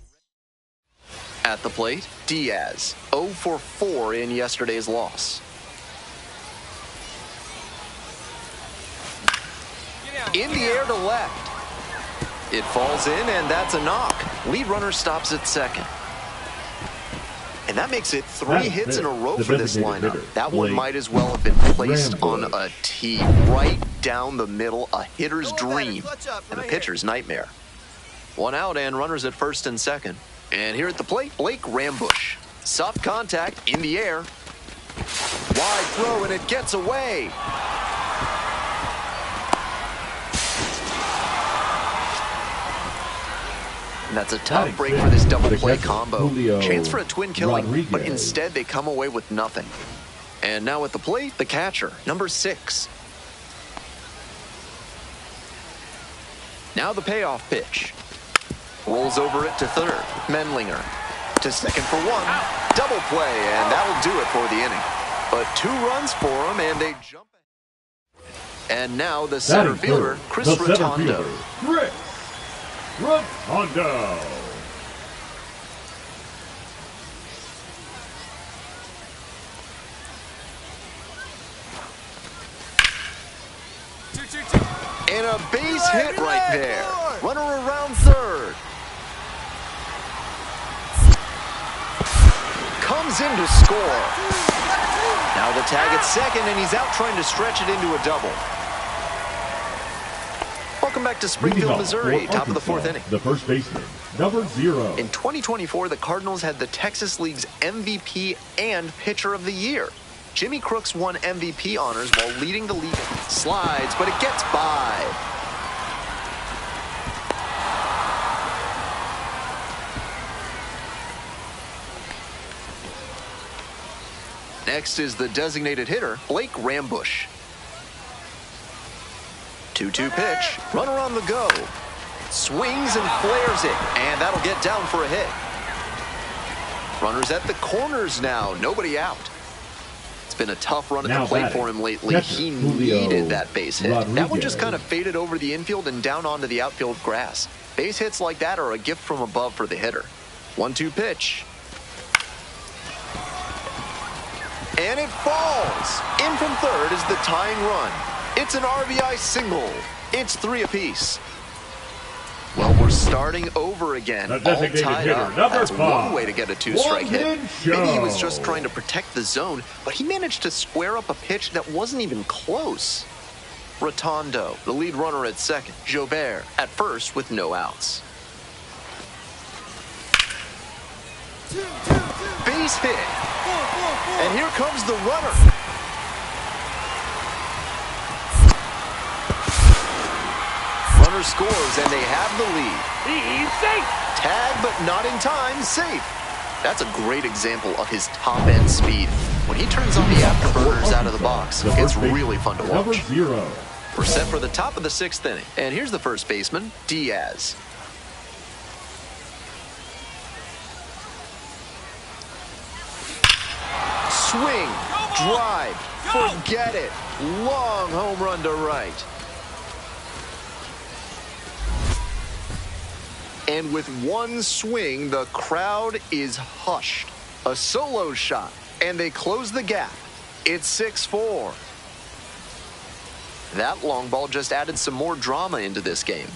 at the plate. Diaz, 0 for 4 in yesterday's loss. In the air to left. It falls in, and that's a knock. Lead runner stops at second. And that makes it 3 hits in a row for this lineup. That one might as well have been placed on a tee right down the middle, a hitter's dream and a pitcher's nightmare. 1 out and runners at first and second. And here at the plate, Blake Rambush. Soft contact in the air. Wide throw, and it gets away. And that's a tough break for this double play combo. Chance for a twin killing, but instead they come away with nothing. And now at the plate, the catcher, number 6. Now the payoff pitch. Rolls over it to third. Mendlinger to second for 1. Double play, and that'll do it for the inning. But 2 runs for them, and they jump ahead. And now the center fielder, Chris Rotondo. Chris Rotondo. And a base hit right there. Runner around third. Comes in to score. Now the tag at second, and he's out trying to stretch it into a double. Welcome back to Springfield, Missouri, top of the fourth inning. The first baseman, number 0. In 2024, the Cardinals had the Texas League's MVP and Pitcher of the Year. Jimmy Crooks won MVP honors while leading the league. Slides, but it gets by. Next is the designated hitter, Blake Rambusch. 2-2 pitch, runner on the go. Swings and flares it, and that'll get down for a hit. Runners at the corners now, nobody out. It's been a tough run at the plate for him lately. He needed that base hit. That one just kind of faded over the infield and down onto the outfield grass. Base hits like that are a gift from above for the hitter. 1-2 pitch. And it falls. In from third is the tying run. It's an RBI single. It's 3 apiece. Well, we're starting over again, all tied up. That's one way to get a 2-strike hit. Maybe he was just trying to protect the zone, but he managed to square up a pitch that wasn't even close. Rotondo, the lead runner at second. Jobert at first with no outs. Base hit. And here comes the runner. Runner scores, and they have the lead. He's safe. Tag, but not in time. Safe. That's a great example of his top-end speed. When he turns on the afterburners out of the box, it's really fun to watch. Number 0. We're set for the top of the 6th inning. And here's the first baseman, Diaz. Swing, drive, forget it. Long home run to right. And with one swing, the crowd is hushed. A solo shot, and they close the gap. It's 6-4. That long ball just added some more drama into this game.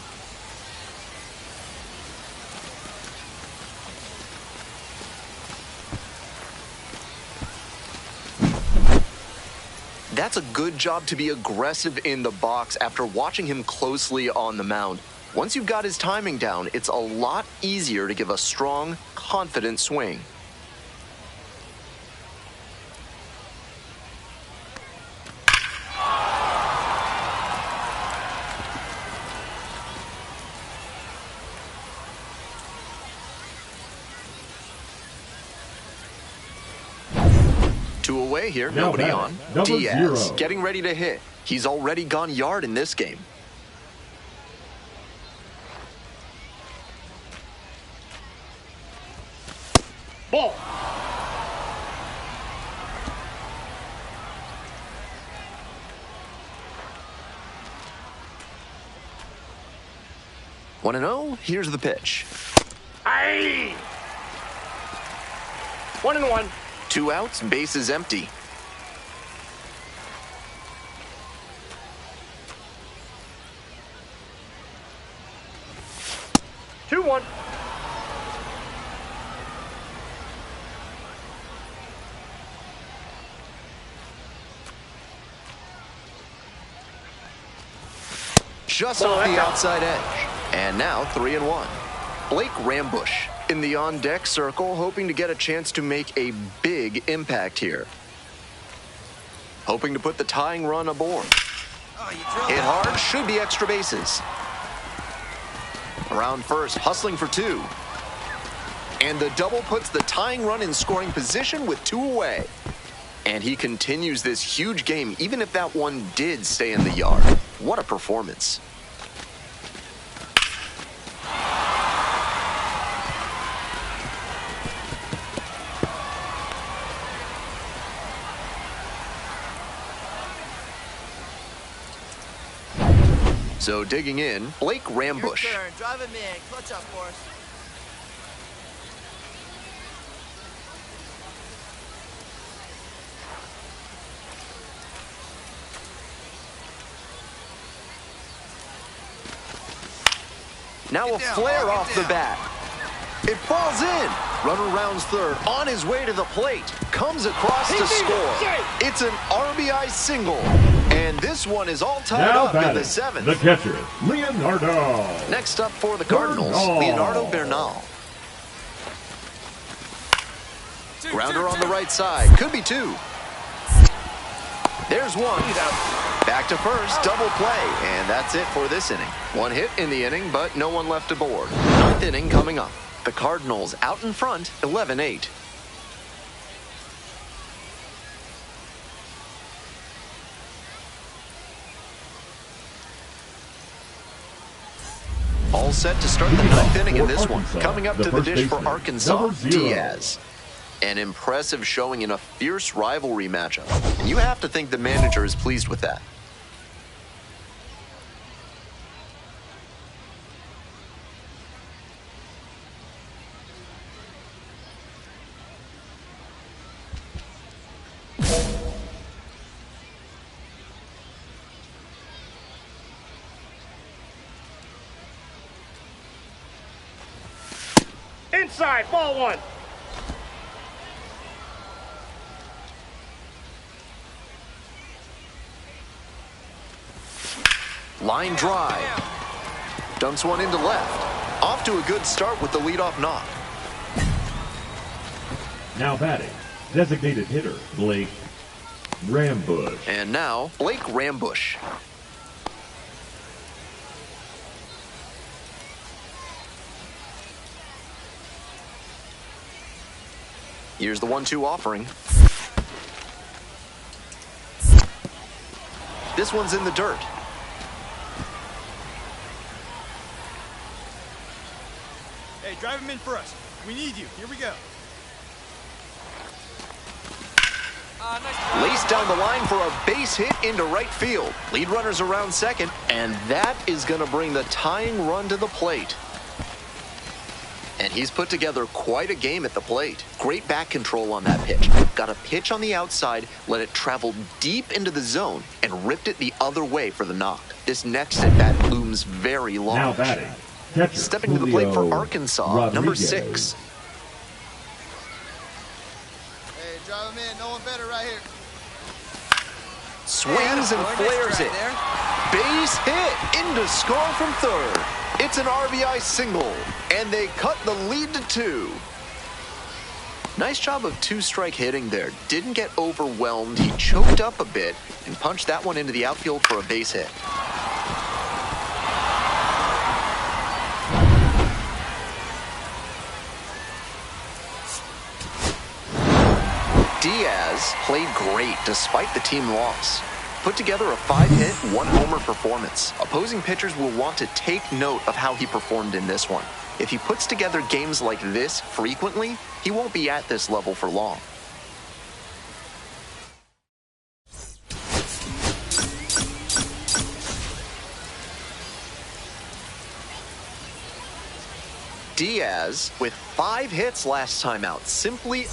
That's a good job to be aggressive in the box after watching him closely on the mound. Once you've got his timing down, it's a lot easier to give a strong, confident swing. Two away here, nobody on. Diaz getting ready to hit. He's already gone yard in this game. Ball. Want to know? Here's the pitch. Aye. 1-1. 2 outs, base is empty. Two, 1. Just off the outside edge. And now 3-1. Blake Rambusch in the on-deck circle, hoping to get a chance to make a big impact here. Hoping to put the tying run aboard. Hit hard, should be extra bases. Around first, hustling for 2. And the double puts the tying run in scoring position with 2 away. And he continues this huge game, even if that one did stay in the yard. What a performance. So digging in, Blake Rambusch. Your turn. Drive him in. Clutch up for us. Now a Get down, flare get off the down. bat. It falls in. Runner rounds third, on his way to the plate. Comes across to score. It's an RBI single. And this one is all tied Now up in batting, the seventh. the catcher, Leonardo. Next up for the Cardinals, Bernal. Leonardo Bernal. Two, Grounder two, on the two. right side. Could be two. There's one. Back to first, double play. And that's it for this inning. One hit in the inning, but no one left aboard. Ninth inning coming up. The Cardinals out in front, 11-8. All set to start the ninth inning in this one. Coming up to the dish for Arkansas, Diaz. An impressive showing in a fierce rivalry matchup. And you have to think the manager is pleased with that. Inside, ball one. Line drive. Dumps one into left. Off to a good start with the leadoff knock. Now batting, designated hitter, Blake Rambush. And now, Blake Rambush. Here's the 1-2 offering. This one's in the dirt. Hey, drive him in for us. We need you. Here we go. Nice. Laced down the line for a base hit into right field. Lead runner's around second, and that is going to bring the tying run to the plate. And he's put together quite a game at the plate. Great back control on that pitch. Got a pitch on the outside, let it travel deep into the zone, and ripped it the other way for the knock. This next at bat looms very long. Now batting, catcher, Stepping to the plate for Julio Arkansas, number Rodriguez. 6. Hey, drive him in. No one better right here. Swings and Boy, nice flares try it. there. Base hit into score from third. It's an RBI single, and they cut the lead to 2. Nice job of two-strike hitting there. Didn't get overwhelmed. He choked up a bit and punched that one into the outfield for a base hit. Diaz played great despite the team loss. Put together a 5-hit, 1-homer performance. Opposing pitchers will want to take note of how he performed in this one. If he puts together games like this frequently, he won't be at this level for long. Diaz with 5 hits last time out. Simply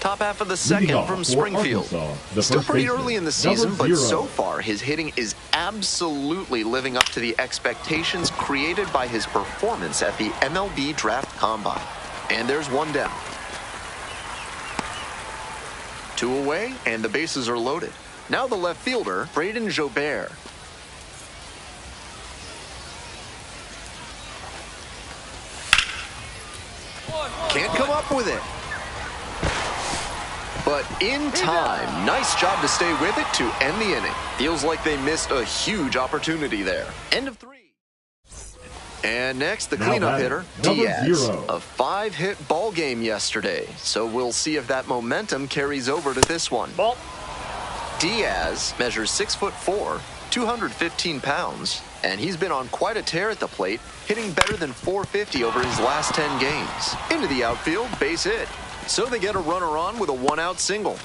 top half of the second Leading from off for Springfield. Arkansas, the Still first pretty baseman, early in the season, number but 0. so far his hitting is absolutely living up to the expectations created by his performance at the MLB Draft Combine. And there's one down. 2 away, and the bases are loaded. Now the left fielder, Braden Jobert. Can't come up with it. But in time, nice job to stay with it to end the inning. Feels like they missed a huge opportunity there. End of 3. And next, the Now cleanup batting, hitter, number Diaz. 0. A 5-hit ball game yesterday, so we'll see if that momentum carries over to this one. Ball. Diaz measures 6'4", 215 pounds, and he's been on quite a tear at the plate, hitting better than .450 over his last 10 games. Into the outfield, base hit. So they get a runner on with a 1-out single.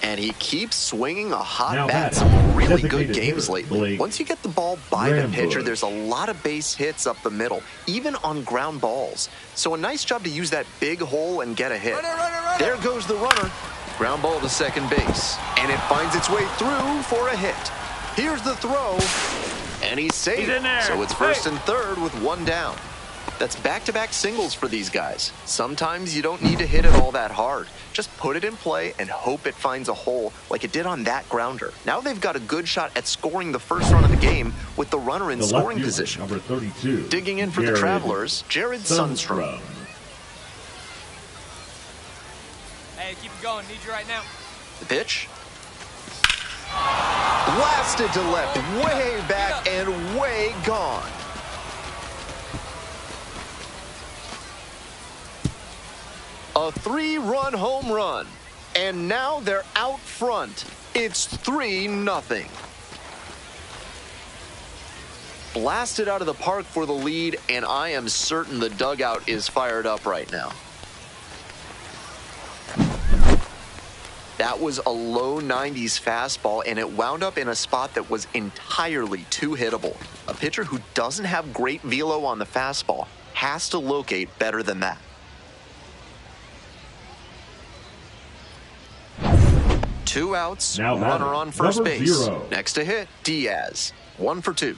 And he keeps swinging a hot Now bat. batting, Some really good designated games hitter, lately. Blake Once you get the ball by the pitcher, Rambush. there's a lot of base hits up the middle, even on ground balls. So a nice job to use that big hole and get a hit. Runner. There goes the runner. Ground ball to second base. And it finds its way through for a hit. Here's the throw. And he's safe. He's in there. So it's first and third with one down. That's back-to-back singles for these guys. Sometimes you don't need to hit it all that hard. Just put it in play and hope it finds a hole like it did on that grounder. Now they've got a good shot at scoring the first run of the game with the runner in scoring position. Number 32. Digging in for the Travelers, Jared Sundstrom. Hey, keep it going. Need you right now. The pitch. Blasted to left, way back and way gone. A 3-run home run. And now they're out front. It's 3-0. Blasted out of the park for the lead, and I am certain the dugout is fired up right now. That was a low 90s fastball, and it wound up in a spot that was entirely too hittable. A pitcher who doesn't have great velo on the fastball has to locate better than that. Two outs, Now runner on first number base. 0. Next to hit, Diaz. 1 for 2.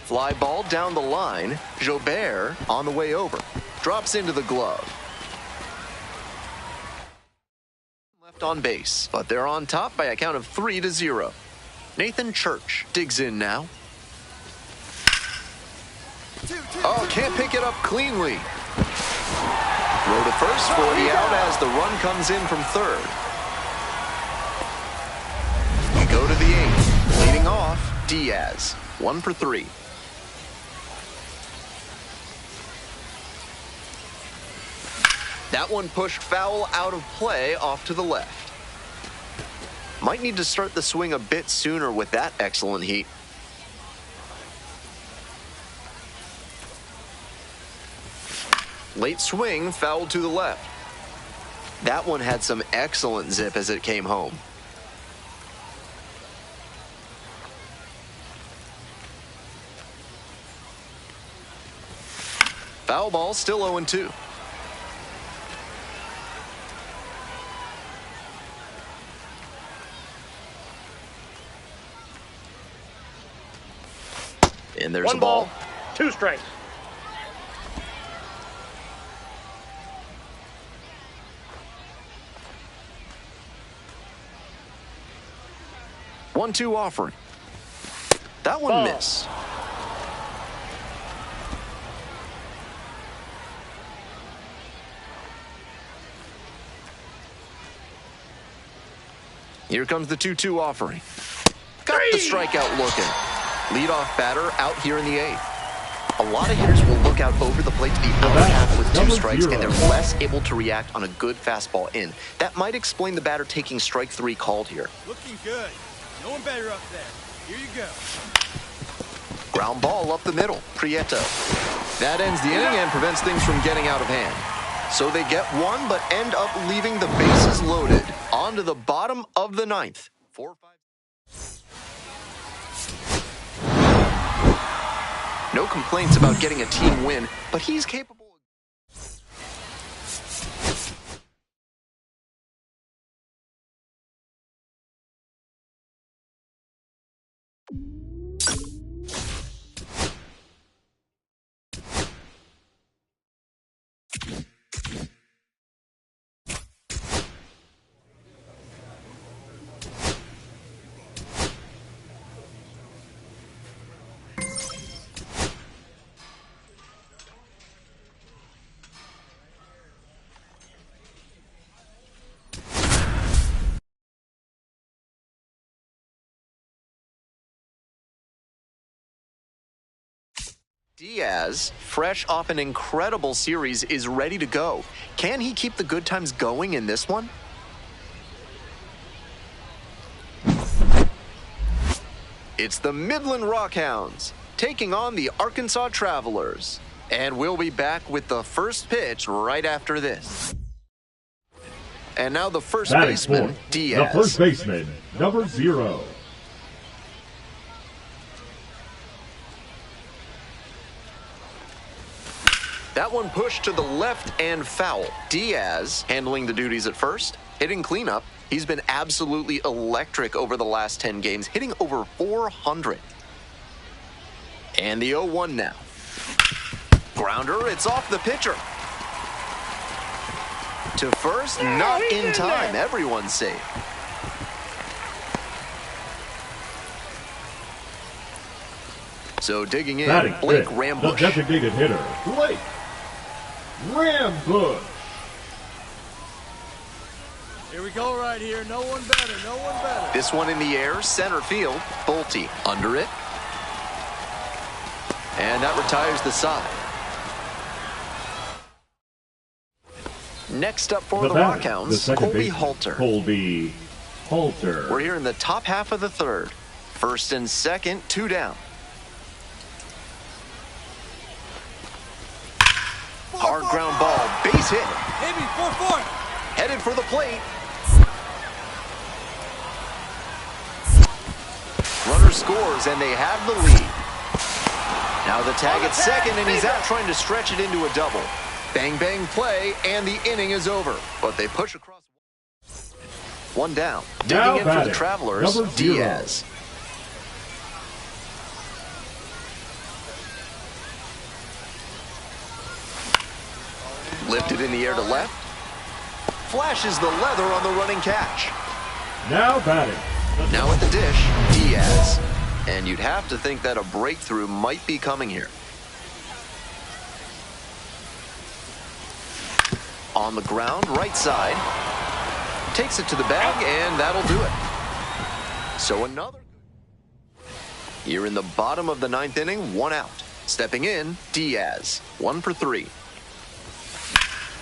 Fly ball down the line. Jobert on the way over. Drops into the glove. Left on base, but they're on top by a count of 3-0. Nathan Church digs in now. Oh, can't pick it up cleanly. Throw to first for the out as the run comes in from third. We go to the 8th. Leading off, Diaz. 1 for 3. That one pushed foul out of play off to the left. Might need to start the swing a bit sooner with that excellent heat. Late swing, foul to the left. That one had some excellent zip as it came home. Foul ball, still 0-2. And there's a ball. 2 strikes. One-two offering. That one missed. Here comes the 2-2 offering. Got the strikeout looking. Leadoff batter out here in the 8th. A lot of hitters will look out over the plate to the other half with 2 strikes, and they're less able to react on a good fastball in. That might explain the batter taking strike 3 called here. Looking good. No one better up there. Here you go. Ground ball up the middle. Prieto. That ends the inning and prevents things from getting out of hand. So they get one, but end up leaving the bases loaded. On to the bottom of the 9th. 4-5. No complaints about getting a team win, but he's capable. Diaz, fresh off an incredible series, is ready to go. Can he keep the good times going in this one? It's the Midland Rockhounds taking on the Arkansas Travelers. And we'll be back with the first pitch right after this. And now the first baseman, Diaz. The first baseman, number 0. That one pushed to the left and foul. Diaz handling the duties at first. Hitting cleanup, he's been absolutely electric over the last 10 games, hitting over 400. And the 0-1 now. Grounder, it's off the pitcher. To first, not in time. Everyone's safe. So digging in, Batting Blake fifth, Rambush. the designated hitter, Blake Rambush. Here we go right here. No one better. No one better. This one in the air, center field. Bolte under it. And that retires the side. Next up for the Rockhounds, Colby Halter. Colby Halter. We're here in the top half of the third. First and second, 2 down. Hard ground ball, base hit. Maybe 4-4. Headed for the plate. Runner scores, and they have the lead. Now the tag at second, and he's out trying to stretch it into a double. Bang, bang play, and the inning is over. But they push across. 1 down. Digging in for the Travelers, Diaz. Lifted in the air to left. Flashes the leather on the running catch. Now batting. Now at the dish, Diaz. And you'd have to think that a breakthrough might be coming here. On the ground, right side. Takes it to the bag, and that'll do it. So another. Here in the bottom of the 9th inning, 1 out. Stepping in, Diaz. 1 for 3.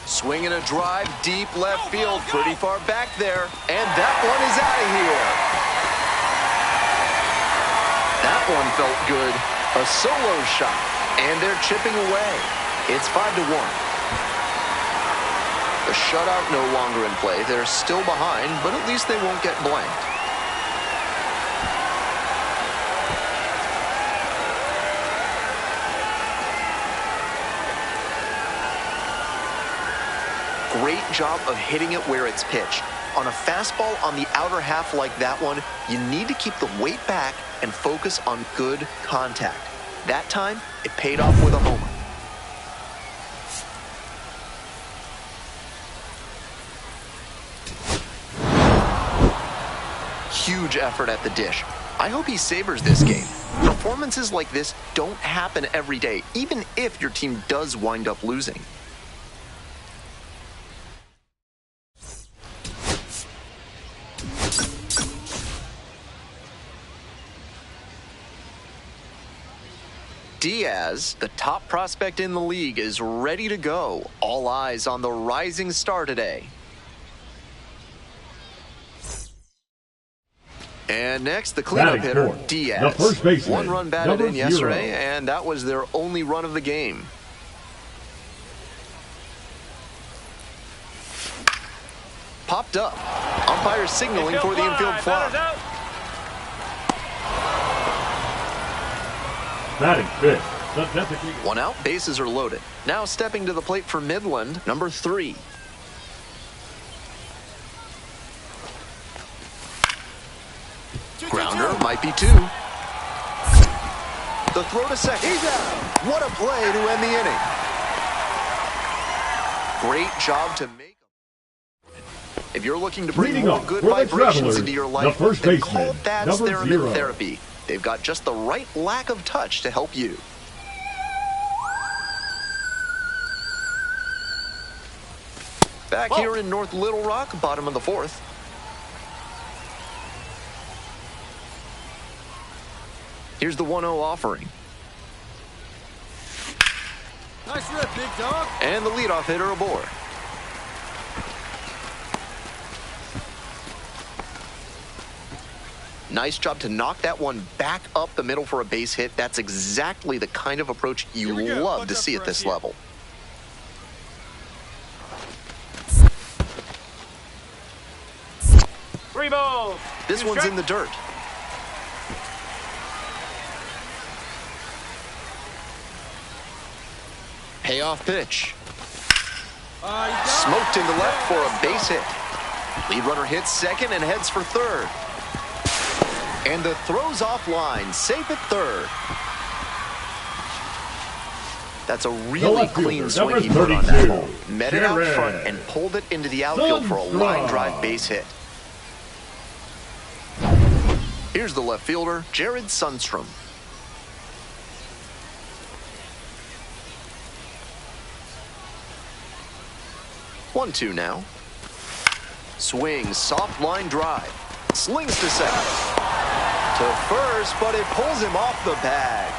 Swinging a drive, deep left field, pretty far back there. And that one is out of here. That one felt good. A solo shot, and they're chipping away. It's 5-1. The shutout no longer in play. They're still behind, but at least they won't get blanked. Great job of hitting it where it's pitched. On a fastball on the outer half like that one, you need to keep the weight back and focus on good contact. That time, it paid off with a homer. Huge effort at the dish. I hope he savors this game. Performances like this don't happen every day, even if your team does wind up losing. Diaz, the top prospect in the league, is ready to go. All eyes on the rising star today. And next, the cleanup hitter, Diaz. The first baseman, 1 run batted in yesterday, and that was their only run of the game. Popped up. Umpire signaling for the infield fly. Batting fifth, the designated. 1 out, bases are loaded. Now stepping to the plate for Midland, number 3. Grounder might be 2. The throw to second. He's out. What a play to end the inning. Great job to make. If you're looking to bring more good vibrations into your life, then call Dad's Theremin Therapy. They've got just the right lack of touch to help you. Back here in North Little Rock, bottom of the 4th. Here's the 1-0 offering. Nice rip, big dog. And the leadoff hitter aboard. Nice job to knock that one back up the middle for a base hit. That's exactly the kind of approach you love to see at this level. Three balls. This one's in the dirt. Payoff pitch. Smoked into left for a base hit. Lead runner hits second and heads for third. And the throw's offline, safe at third. That's a really clean swing he put on that ball. Met it out front and pulled it into the outfield for a line drive base hit. Here's the left fielder, Jared Sundstrom. One-two now. Swings, soft line drive. Slings to second. To first, but it pulls him off the bag.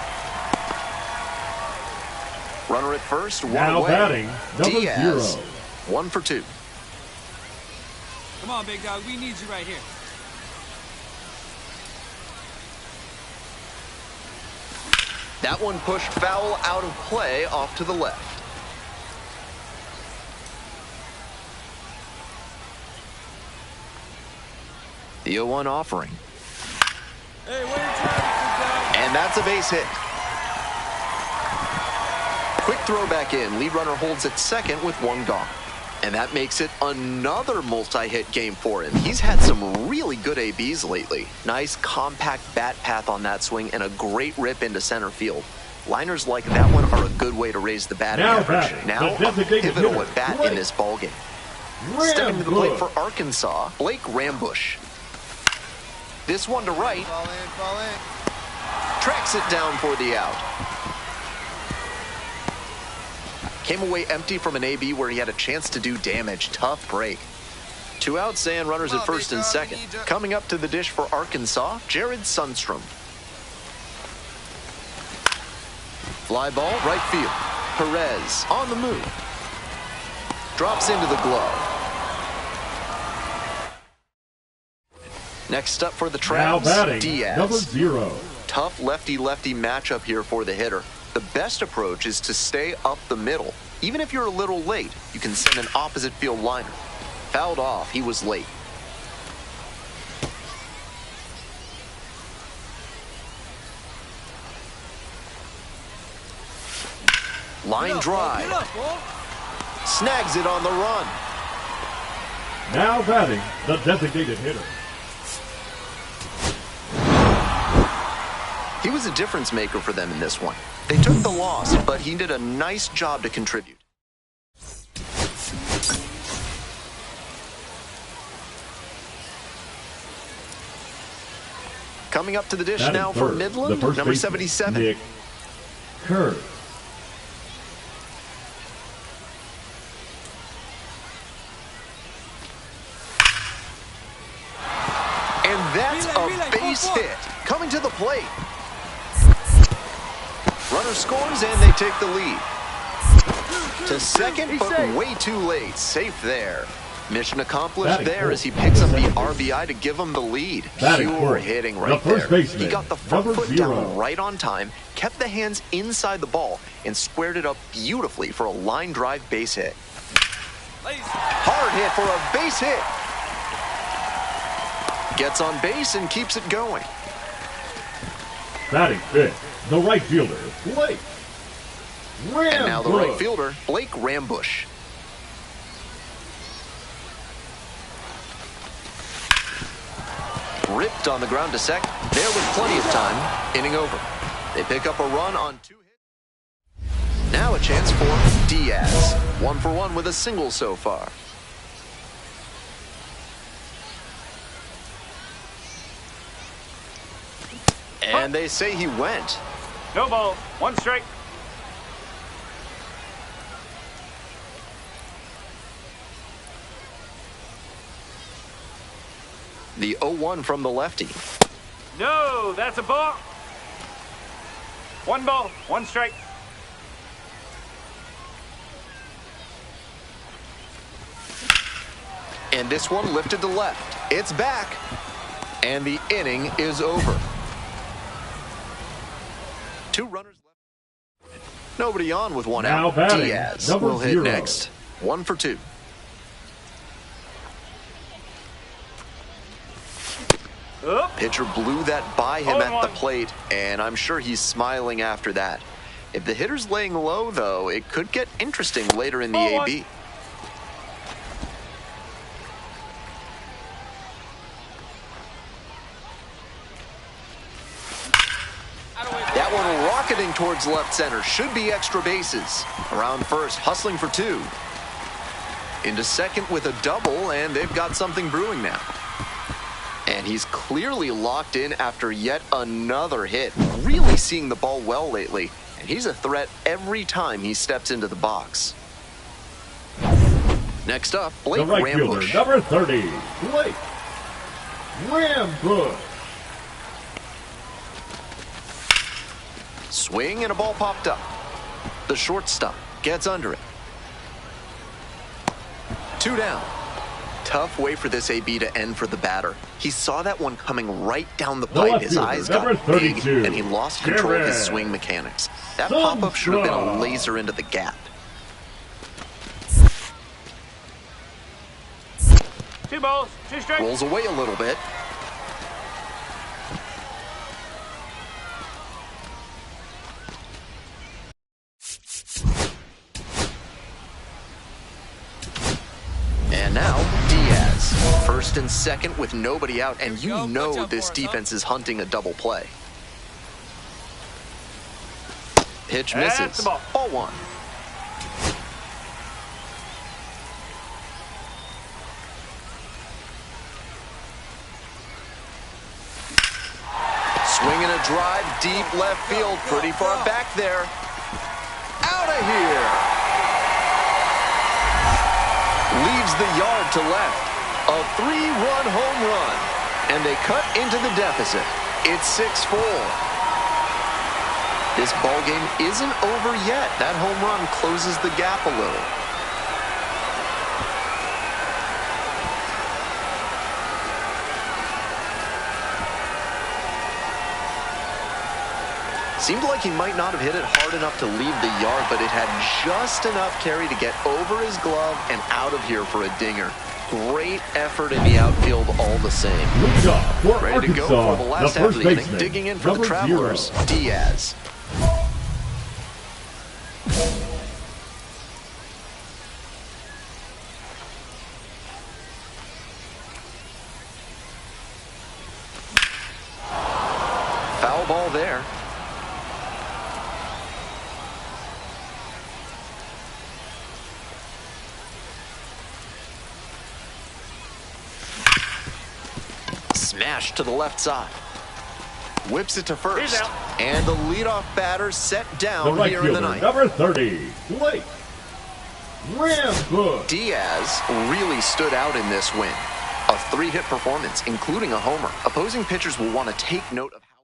Runner at first, one now away. Batting, number Diaz, 0. 1 for 2. Come on, big dog. We need you right here. That one pushed foul out of play off to the left. The 0-1 offering. Hey, where you trying? And that's a base hit. Quick throw back in. Lead runner holds at second with one gone. And that makes it another multi-hit game for him. He's had some really good ABs lately. Nice compact bat path on that swing and a great rip into center field. Liners like that one are a good way to raise the batting average. Now a pivotal at bat in this ballgame. Stepping to the plate for Arkansas, Blake Rambush. This one to right. Fall in, fall in. Tracks it down for the out. Came away empty from an AB where he had a chance to do damage. Tough break. 2 outs and runners at first and second. Coming up to the dish for Arkansas, Jared Sundstrom. Fly ball, right field. Perez on the move. Drops into the glove. Next up for the Now Travs, batting, Diaz. number 0. Tough lefty-lefty matchup here for the hitter. The best approach is to stay up the middle. Even if you're a little late, you can send an opposite field liner. Fouled off, he was late. Line drive. Get up, ball. Snags it on the run. Now batting, the designated hitter. He was a difference maker for them in this one. They took the loss, but he did a nice job to contribute. Coming up to the dish Batting now for third, Midland, the first number baseman, 77. Nick Kurth. And that's a base hit. Coming to the plate. Runner scores and they take the lead. To second, but way too late. Safe there. Mission accomplished Batting there fourth, as he picks up the second RBI to give him the lead. Batting Pure fourth, hitting the right first there. baseman, He got the front number foot 0. down right on time, kept the hands inside the ball, and squared it up beautifully for a line drive base hit. Hard hit for a base hit. Gets on base and keeps it going. Batting fifth, the right fielder, Blake Rambush. And now the right fielder, Blake Rambush. Ripped on the ground to second. There with plenty of time. Inning over. They pick up a run on 2 hits. Now a chance for Diaz. 1 for 1 with a single so far. And they say he went. No ball. 1 strike. The 0-1 from the lefty. No, that's a ball. 1 ball. 1 strike. And this one lifted to left. It's back. And the inning is over. 2 runners left. Nobody on with 1 Now out. batting, Diaz number will hit 0. next. 1 for 2. Pitcher blew that by him at the plate, and I'm sure he's smiling after that. If the hitter's laying low, though, it could get interesting later in the AB. towards left center. Should be extra bases. Around first, hustling for 2. Into second with a double, and they've got something brewing now. And he's clearly locked in after yet another hit. Really seeing the ball well lately. And he's a threat every time he steps into the box. Next up, Blake The right Rambush. fielder, number 30, Blake Rambush. Swing and a ball popped up. The shortstop gets under it. 2 down. Tough way for this AB to end for the batter. He saw that one coming right down the pipe. His eyes got big, and he lost control of his swing mechanics. That pop-up should have been a laser into the gap. 2 balls, 2 strikes. Rolls away a little bit. And now, Diaz. First and second with nobody out, and you know this defense is hunting a double play. Pitch misses. Ball 1. Swinging a drive deep left field, pretty far back there. Out of here. Leaves the yard to left. A 3-run home run. And they cut into the deficit. It's 6-4. This ballgame isn't over yet. That home run closes the gap a little. Seemed like he might not have hit it hard enough to leave the yard, but it had just enough carry to get over his glove and out of here for a dinger. Great effort in the outfield all the same. Ready to go for the last half of the inning. Digging in for the Travelers, Diaz. Foul ball there. Smash to the left side. Whips it to first. And the leadoff batter set down here in the ninth. Number 30, Blake Rambush. Diaz really stood out in this win. A 3-hit performance, including a homer. Opposing pitchers will want to take note of how.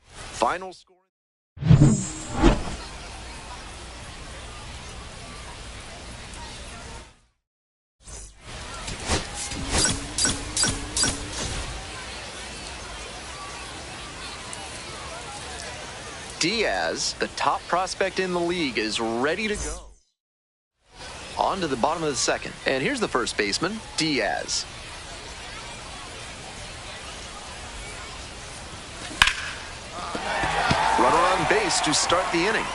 Final score. Diaz, the top prospect in the league, is ready to go. On to the bottom of the second. And here's the first baseman, Diaz. Runner on base to start the inning.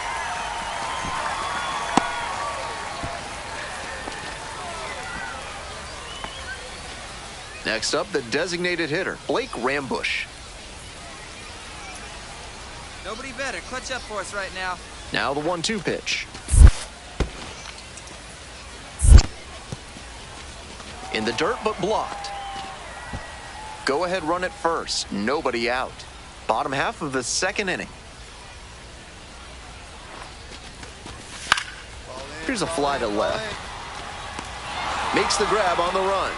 Next up, the designated hitter, Blake Rambush. Nobody better. Clutch up for us right now. Now the 1-2 pitch. In the dirt, but blocked. Go ahead, run it first. Nobody out. Bottom half of the second inning. Here's a fly to left. Makes the grab on the run.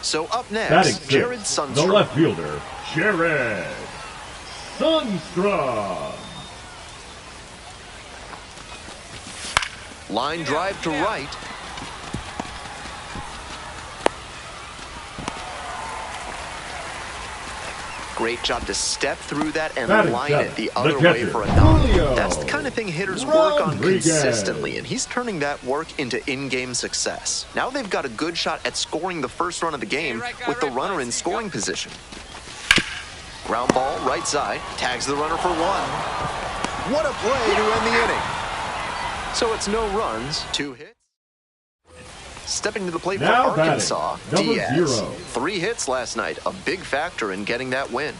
So up next, Jared Sundstrom. The left fielder, Jared Sundstrom. Line drive to right. Great job to step through that and line it the other way for a knock. That's the kind of thing hitters work on consistently, and he's turning that work into in-game success. Now they've got a good shot at scoring the first run of the game with the runner in scoring position. Ground ball, right side, tags the runner for 1. What a play to end the inning. So it's no runs, 2 hits. Stepping to the plate Now for batting, Arkansas, number Diaz. 0. 3 hits last night, a big factor in getting that win.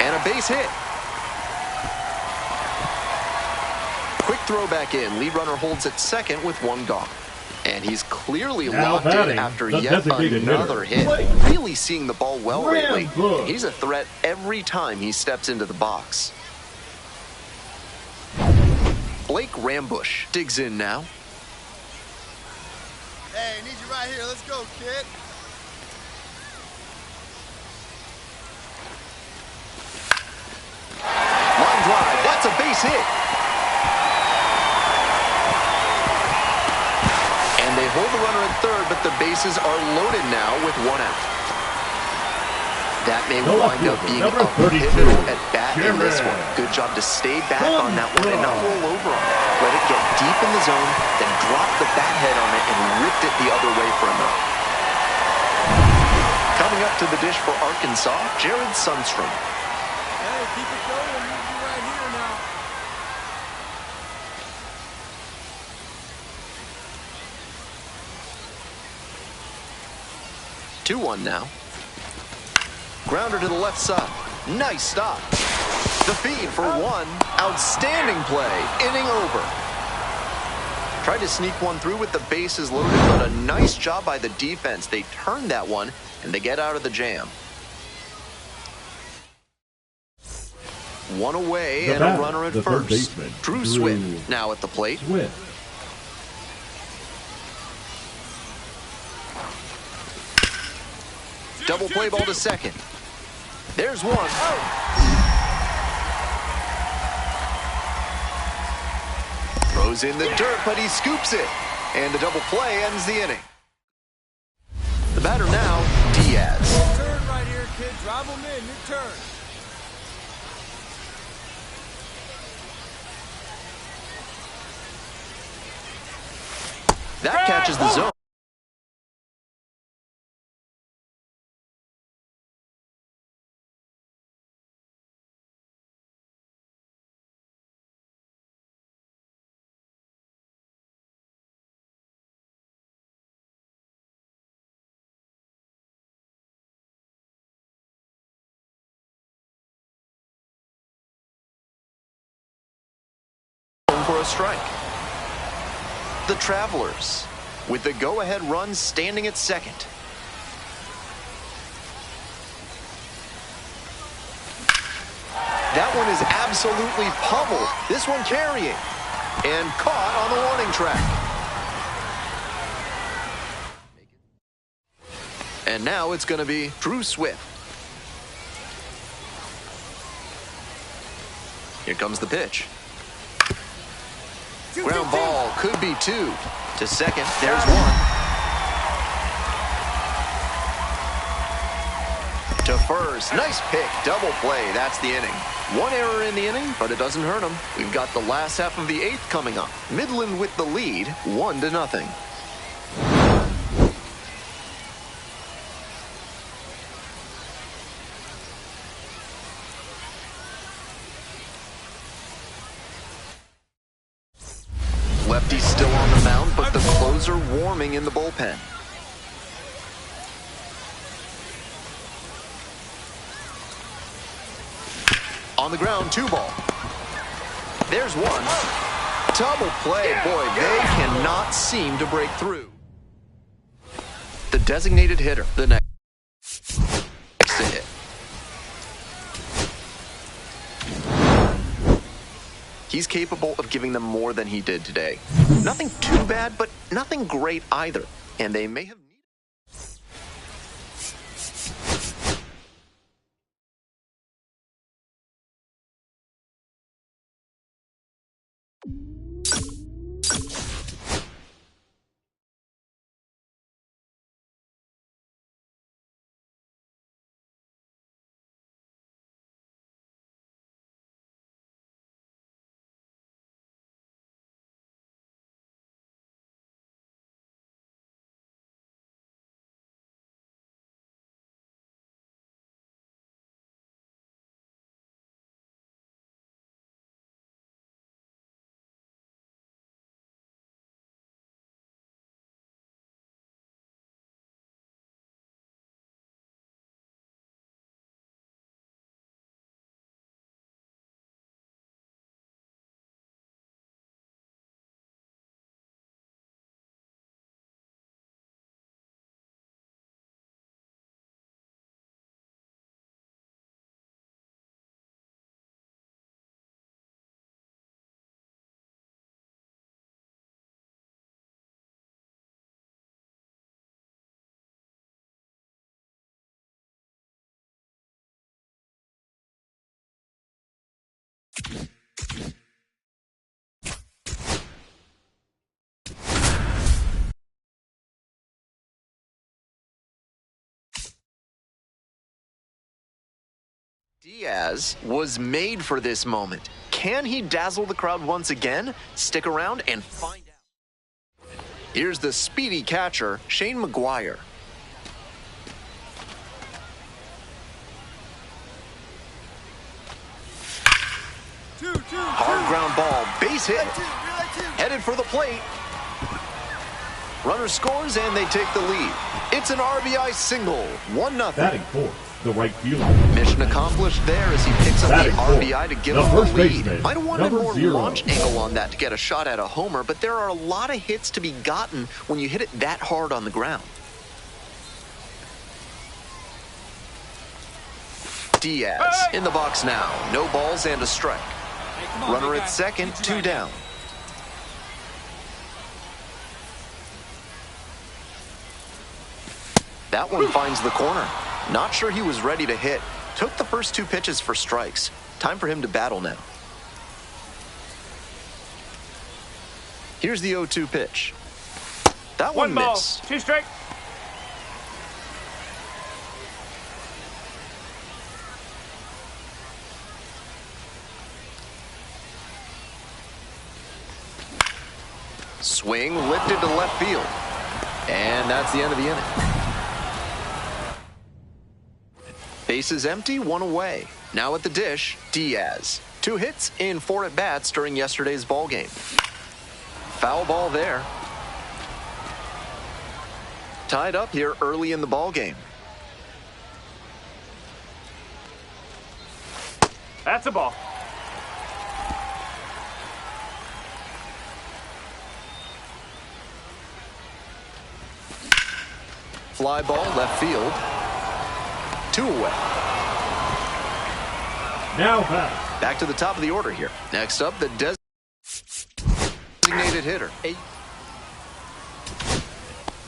And a base hit. Quick throw back in. Lead runner holds at second with 1 gone. And he's clearly Now locked in batting, after the yet designated another hitter, hit. Blake Really seeing the ball well lately. Rambush. He's a threat every time he steps into the box. Blake Rambush digs in now. Hey, need you right here. Let's go, kid. Line drive. That's a base hit. And they hold the runner at third, but the bases are loaded now with 1 out. That may No wind up outfielder, being number a 32, pivotal at bat in this Jimmy. one. Good job to stay back on that one and not roll over on it. Let it get deep in the zone, then drop the bat head on it and ripped it the other way for a run. Coming up to the dish for Arkansas, Jared Sundstrom. Hey, keep it going. Need you right here now. Two 2-1 now. Grounder to the left side. Nice stop. The feed for 1. Outstanding play. Inning over. Tried to sneak one through with the bases loaded, but a nice job by the defense. They turned that one, and they get out of the jam. 1 away The and a batter, runner at the third first. baseman, Drew Drew Swift now at the plate. Swift. Double play ball to second. There's one. Throws in the dirt, but he scoops it. And the double play ends the inning. The batter now, Diaz. Turn right here, kid. Drive them in. Your turn. That catches the zone. For a strike. The Travelers with the go-ahead run standing at second. That one is absolutely pummeled. This one carrying and caught on the warning track. And now it's going to be Drew Swift. Here comes the pitch. Ground ball could be 2. To second, there's 1. To first, nice pick, double play, that's the inning. 1 error in the inning, but it doesn't hurt him. We've got the last half of the 8th coming up. Midland with the lead, 1-0. Lefty's still on the mound, but the closer warming in the bullpen. On the ground, 2 ball. There's 1. Double play. Boy, they cannot seem to break through. The designated hitter, the next to hit. He's capable of giving them more than he did today. Nothing too bad, but nothing great either. And they may have Diaz was made for this moment. Can he dazzle the crowd once again? Stick around and find out. Here's the speedy catcher, Shane McGuire. Hard ground ball, base hit. Headed for the plate. Runner scores and they take the lead. It's an RBI single, 1-0. Batting fourth, the right fielder. Mission accomplished there as he picks up the RBI to give him the lead. Might have wanted more launch angle on that to get a shot at a homer, but there are a lot of hits to be gotten when you hit it that hard on the ground. Diaz in the box now. No balls and a strike. Runner at second, 2 down. That one finds the corner. Not sure he was ready to hit. Took the first 2 pitches for strikes. Time for him to battle now. Here's the 0-2 pitch. That one missed. 2 strike. Swing lifted to left field. And that's the end of the inning. Bases empty, 1 away. Now at the dish, Diaz. 2 hits in 4 at-bats during yesterday's ball game. Foul ball there. Tied up here early in the ball game. That's a ball. Fly ball left field. 2 away. Now back. Back to the top of the order here. Next up, the designated hitter.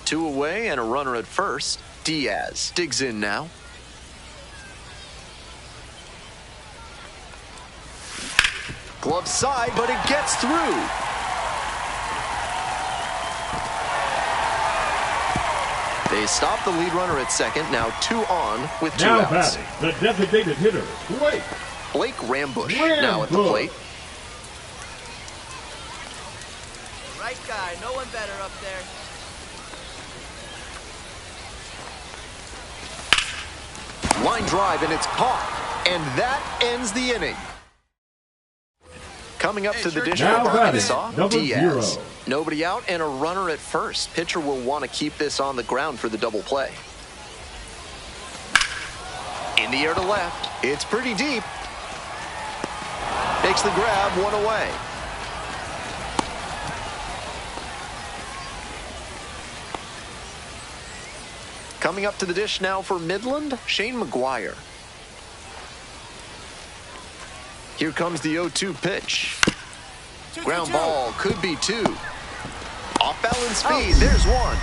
2 away and a runner at first. Diaz digs in now. Glove side, but it gets through. They stop the lead runner at second. Now 2 on with 2 now outs. batting, the designated hitter, Blake Rambush now at the plate. Right guy, no one better up there. Line drive, and it's caught. And that ends the inning. Coming up to the dish for Arkansas, Diaz. 0. Nobody out and a runner at first. Pitcher will want to keep this on the ground for the double play. In the air to left. It's pretty deep. Makes the grab, 1 away. Coming up to the dish now for Midland, Shane McGuire. Here comes the 0-2 pitch. Ground ball, could be 2. Off balance speed, there's 1.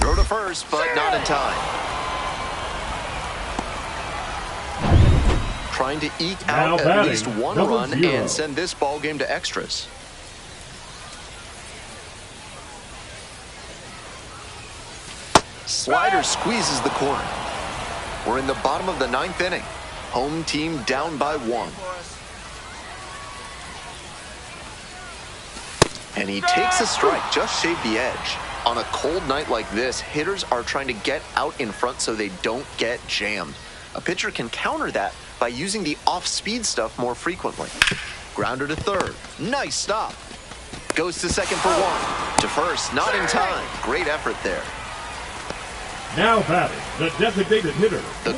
Throw to first, but not in time. Trying to eke out at least 1 run and send this ball game to extras. Slider squeezes the corner. We're in the bottom of the 9th inning. Home team down by 1. And he takes a strike, just shaved the edge. On a cold night like this, hitters are trying to get out in front so they don't get jammed. A pitcher can counter that by using the off-speed stuff more frequently. Grounder to third. Nice stop. Goes to second for 1. To first, not in time. Great effort there. Now batting, the designated hitter. The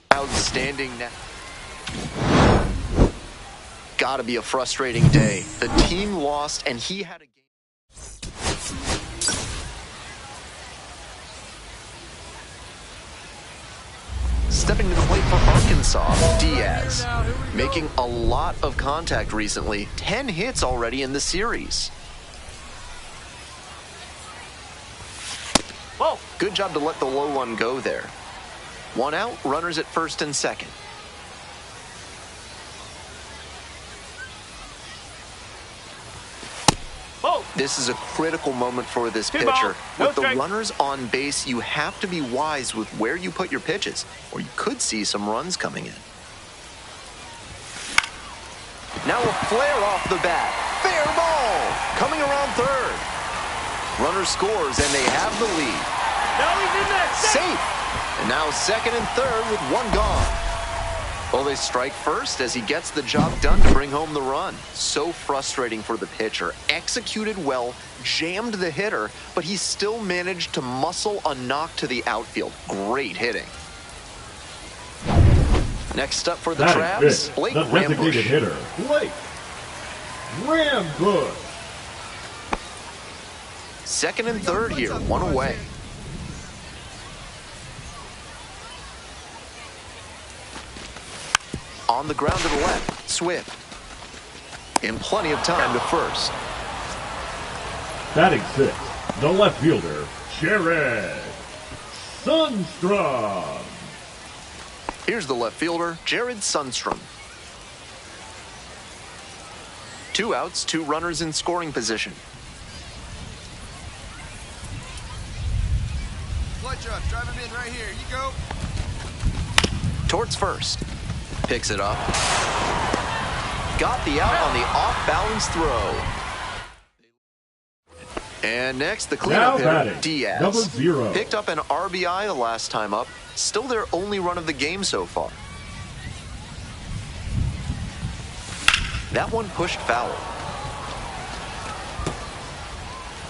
crowd standing now. Gotta be a frustrating day. The team lost and he had a game. Stepping to the plate for Arkansas, Diaz. Making a lot of contact recently. 10 hits already in the series. Whoa. Good job to let the low one go there. 1 out, runners at first and second. Whoa. This is a critical moment for this Two ball, pitcher. no With the strike. runners on base, you have to be wise with where you put your pitches, or you could see some runs coming in. Now a flare off the bat. Fair ball. Coming around third. Runner scores, and they have the lead. Now he's in there. Safe. And now second and third with one gone. Well, they strike first as he gets the job done to bring home the run. So frustrating for the pitcher. Executed well, jammed the hitter, but he still managed to muscle a knock to the outfield. Great hitting. Next up for the Batting Travs, fifth, Blake the designated Rambush. hitter, Blake Rambush. Second and third here, one away. On the ground to the left, Swift. In plenty of time to first. Batting sixth, the left fielder, Jared Sundstrom. Here's the left fielder, Jared Sundstrom. 2 outs, 2 runners in scoring position. Clutch up. Drive him in right here. You go. Towards first. Picks it up. Got the out on the off-balance throw. And next, the cleanup Now hitter, batting, Diaz. number 0. Picked up an RBI the last time up. Still their only run of the game so far. That one pushed foul.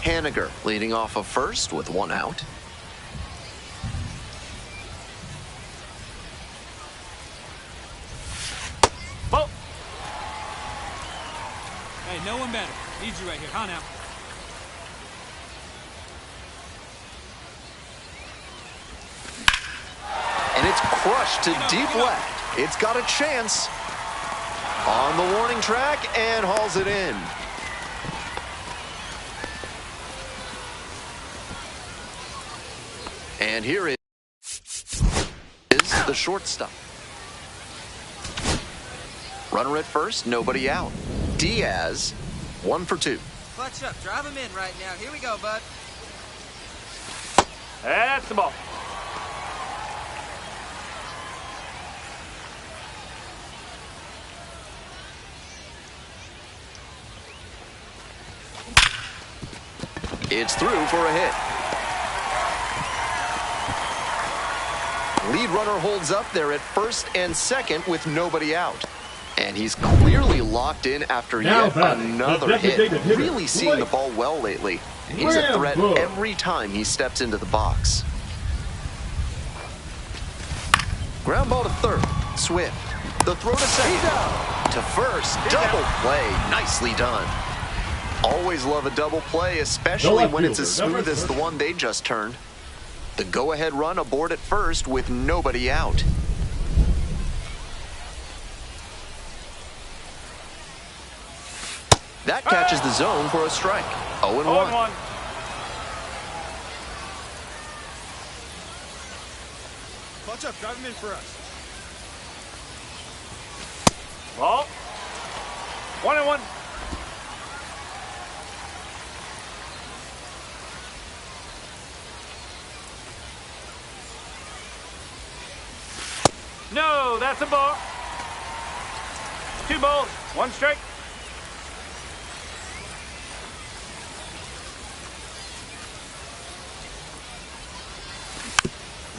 Haniger leading off of first with 1 out. Ball. Hey, no one better. Need you right here. Huh now? And it's crushed to deep left. It's got a chance. On the warning track and hauls it in. And here is the shortstop. Runner at first, nobody out. Diaz, 1 for 2. Clutch up. Drive him in right now. Here we go, bud. That's the ball. It's through for a hit. Lead runner holds up there at first and second with nobody out. And he's clearly locked in after Now yet batting, another the hit. designated hitter, Really seeing the Blake ball well lately. And he's a threat Rambush. every time he steps into the box. Ground ball to third. Swift. The throw to second. To first. Double play. Nicely done. Always love a double play, especially left when it's as fielder, smooth number as the 30. one they just turned. The go-ahead run aboard at first with nobody out. That catches the zone for a strike. 0-1. 0-1. Clutch up. Drive him in for us. Ball. 1-1. No, that's a ball. 2 balls, 1 strike.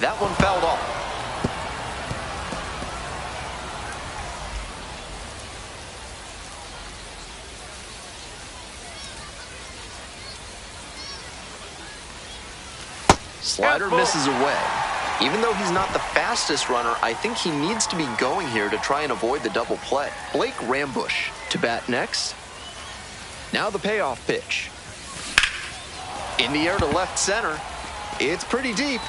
That one fouled off. Slider misses away. Even though he's not the fastest runner, I think he needs to be going here to try and avoid the double play. Blake Rambush to bat next. Now the payoff pitch. In the air to left center. It's pretty deep.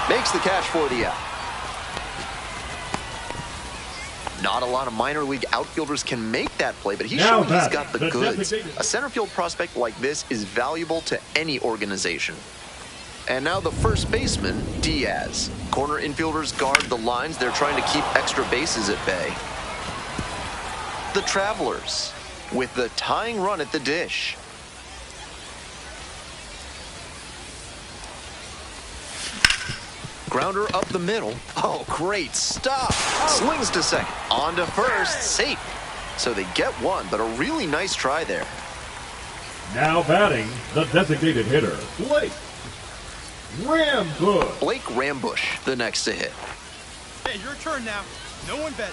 Makes the catch for the out. Not a lot of minor league outfielders can make that play, but he's Now showing he's batting, got the the goods. designated- A center field prospect like this is valuable to any organization. And now the first baseman, Diaz. Corner infielders guard the lines. They're trying to keep extra bases at bay. The Travelers. with the tying run at the dish. Grounder up the middle. Oh, great stop. Slings to second. On to first. Safe. So they get one, but a really nice try there. Now batting, the designated hitter, Blake Rambush. Blake Rambush, the next to hit. Hey, your turn now. No one bet.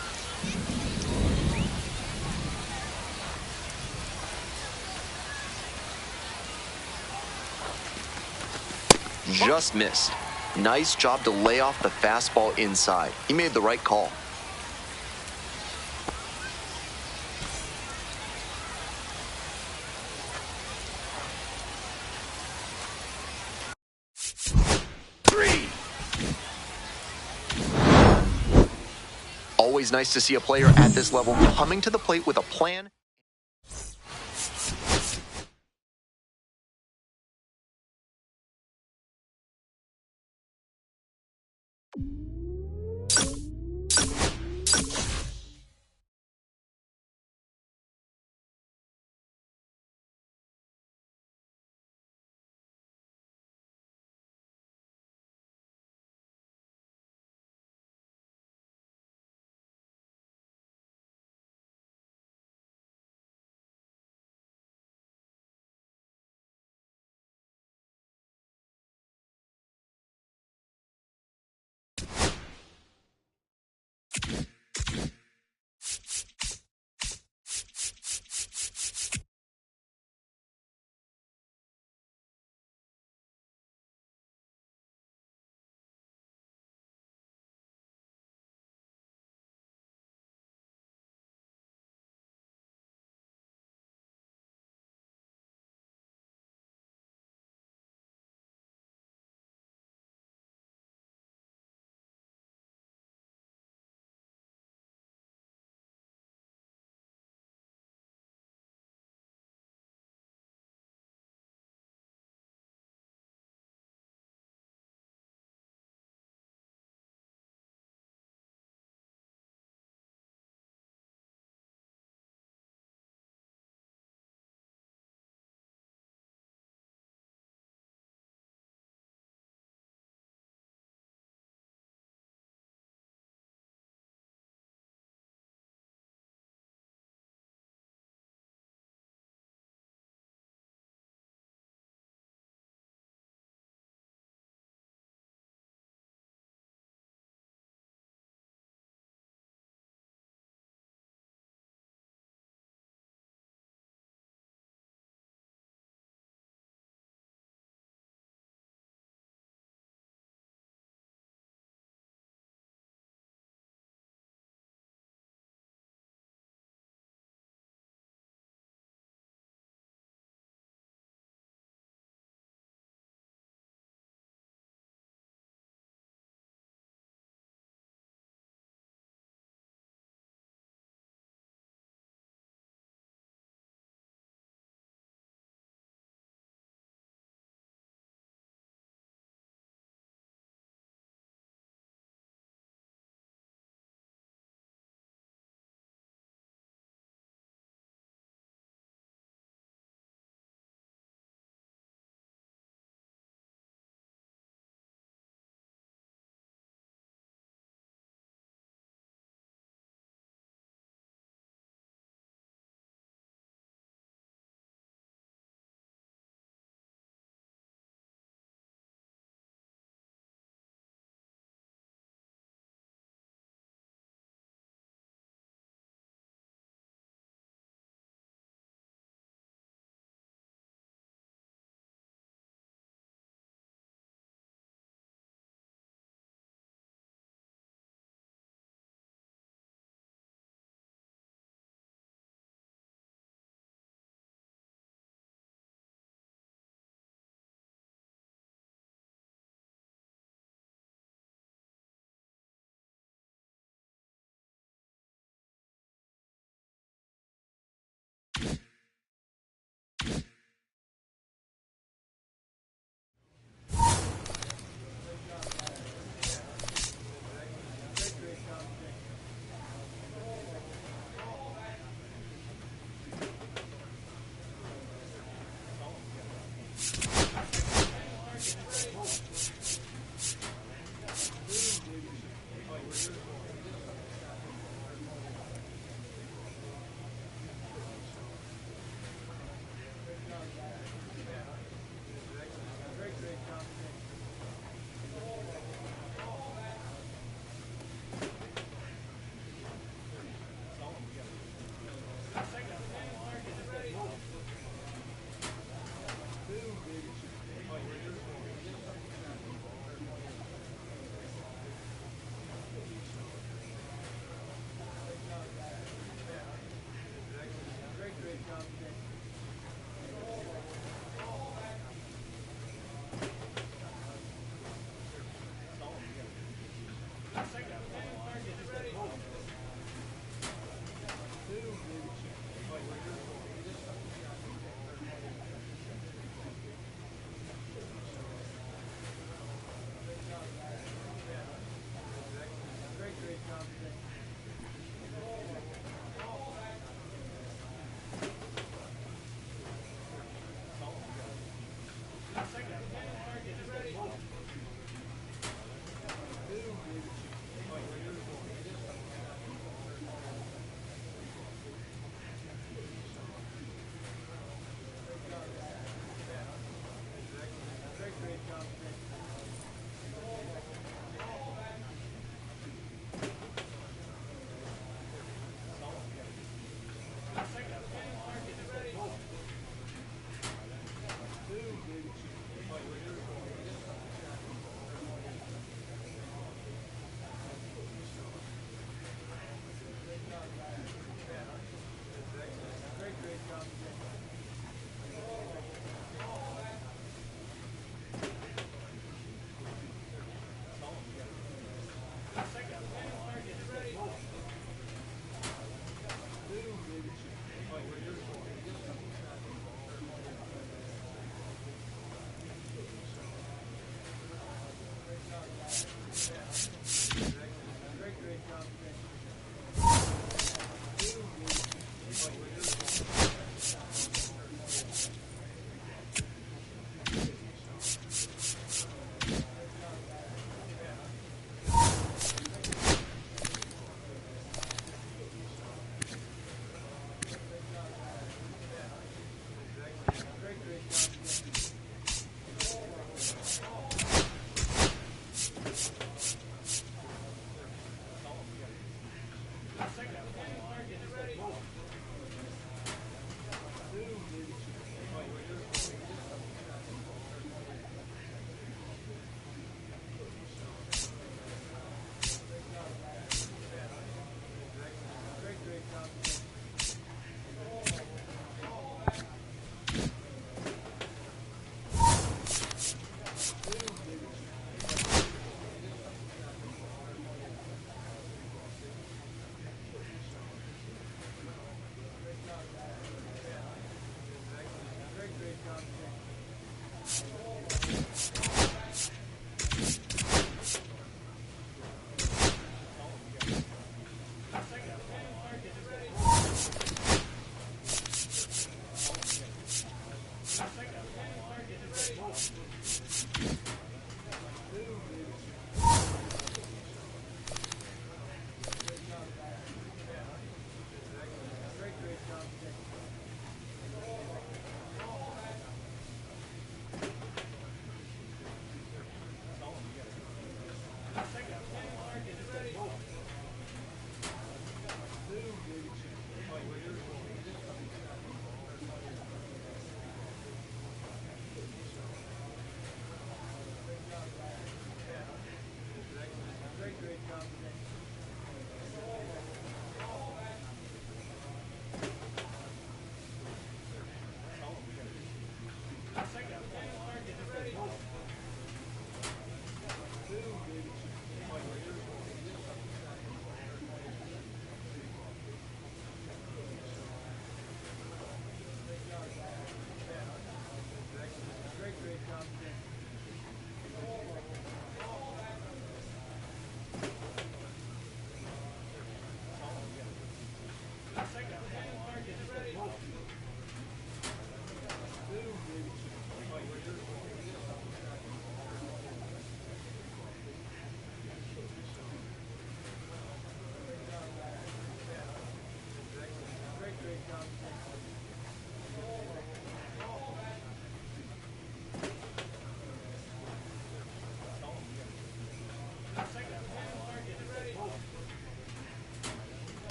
Just missed. Nice job to lay off the fastball inside. He made the right call. Always nice to see a player at this level coming to the plate with a plan.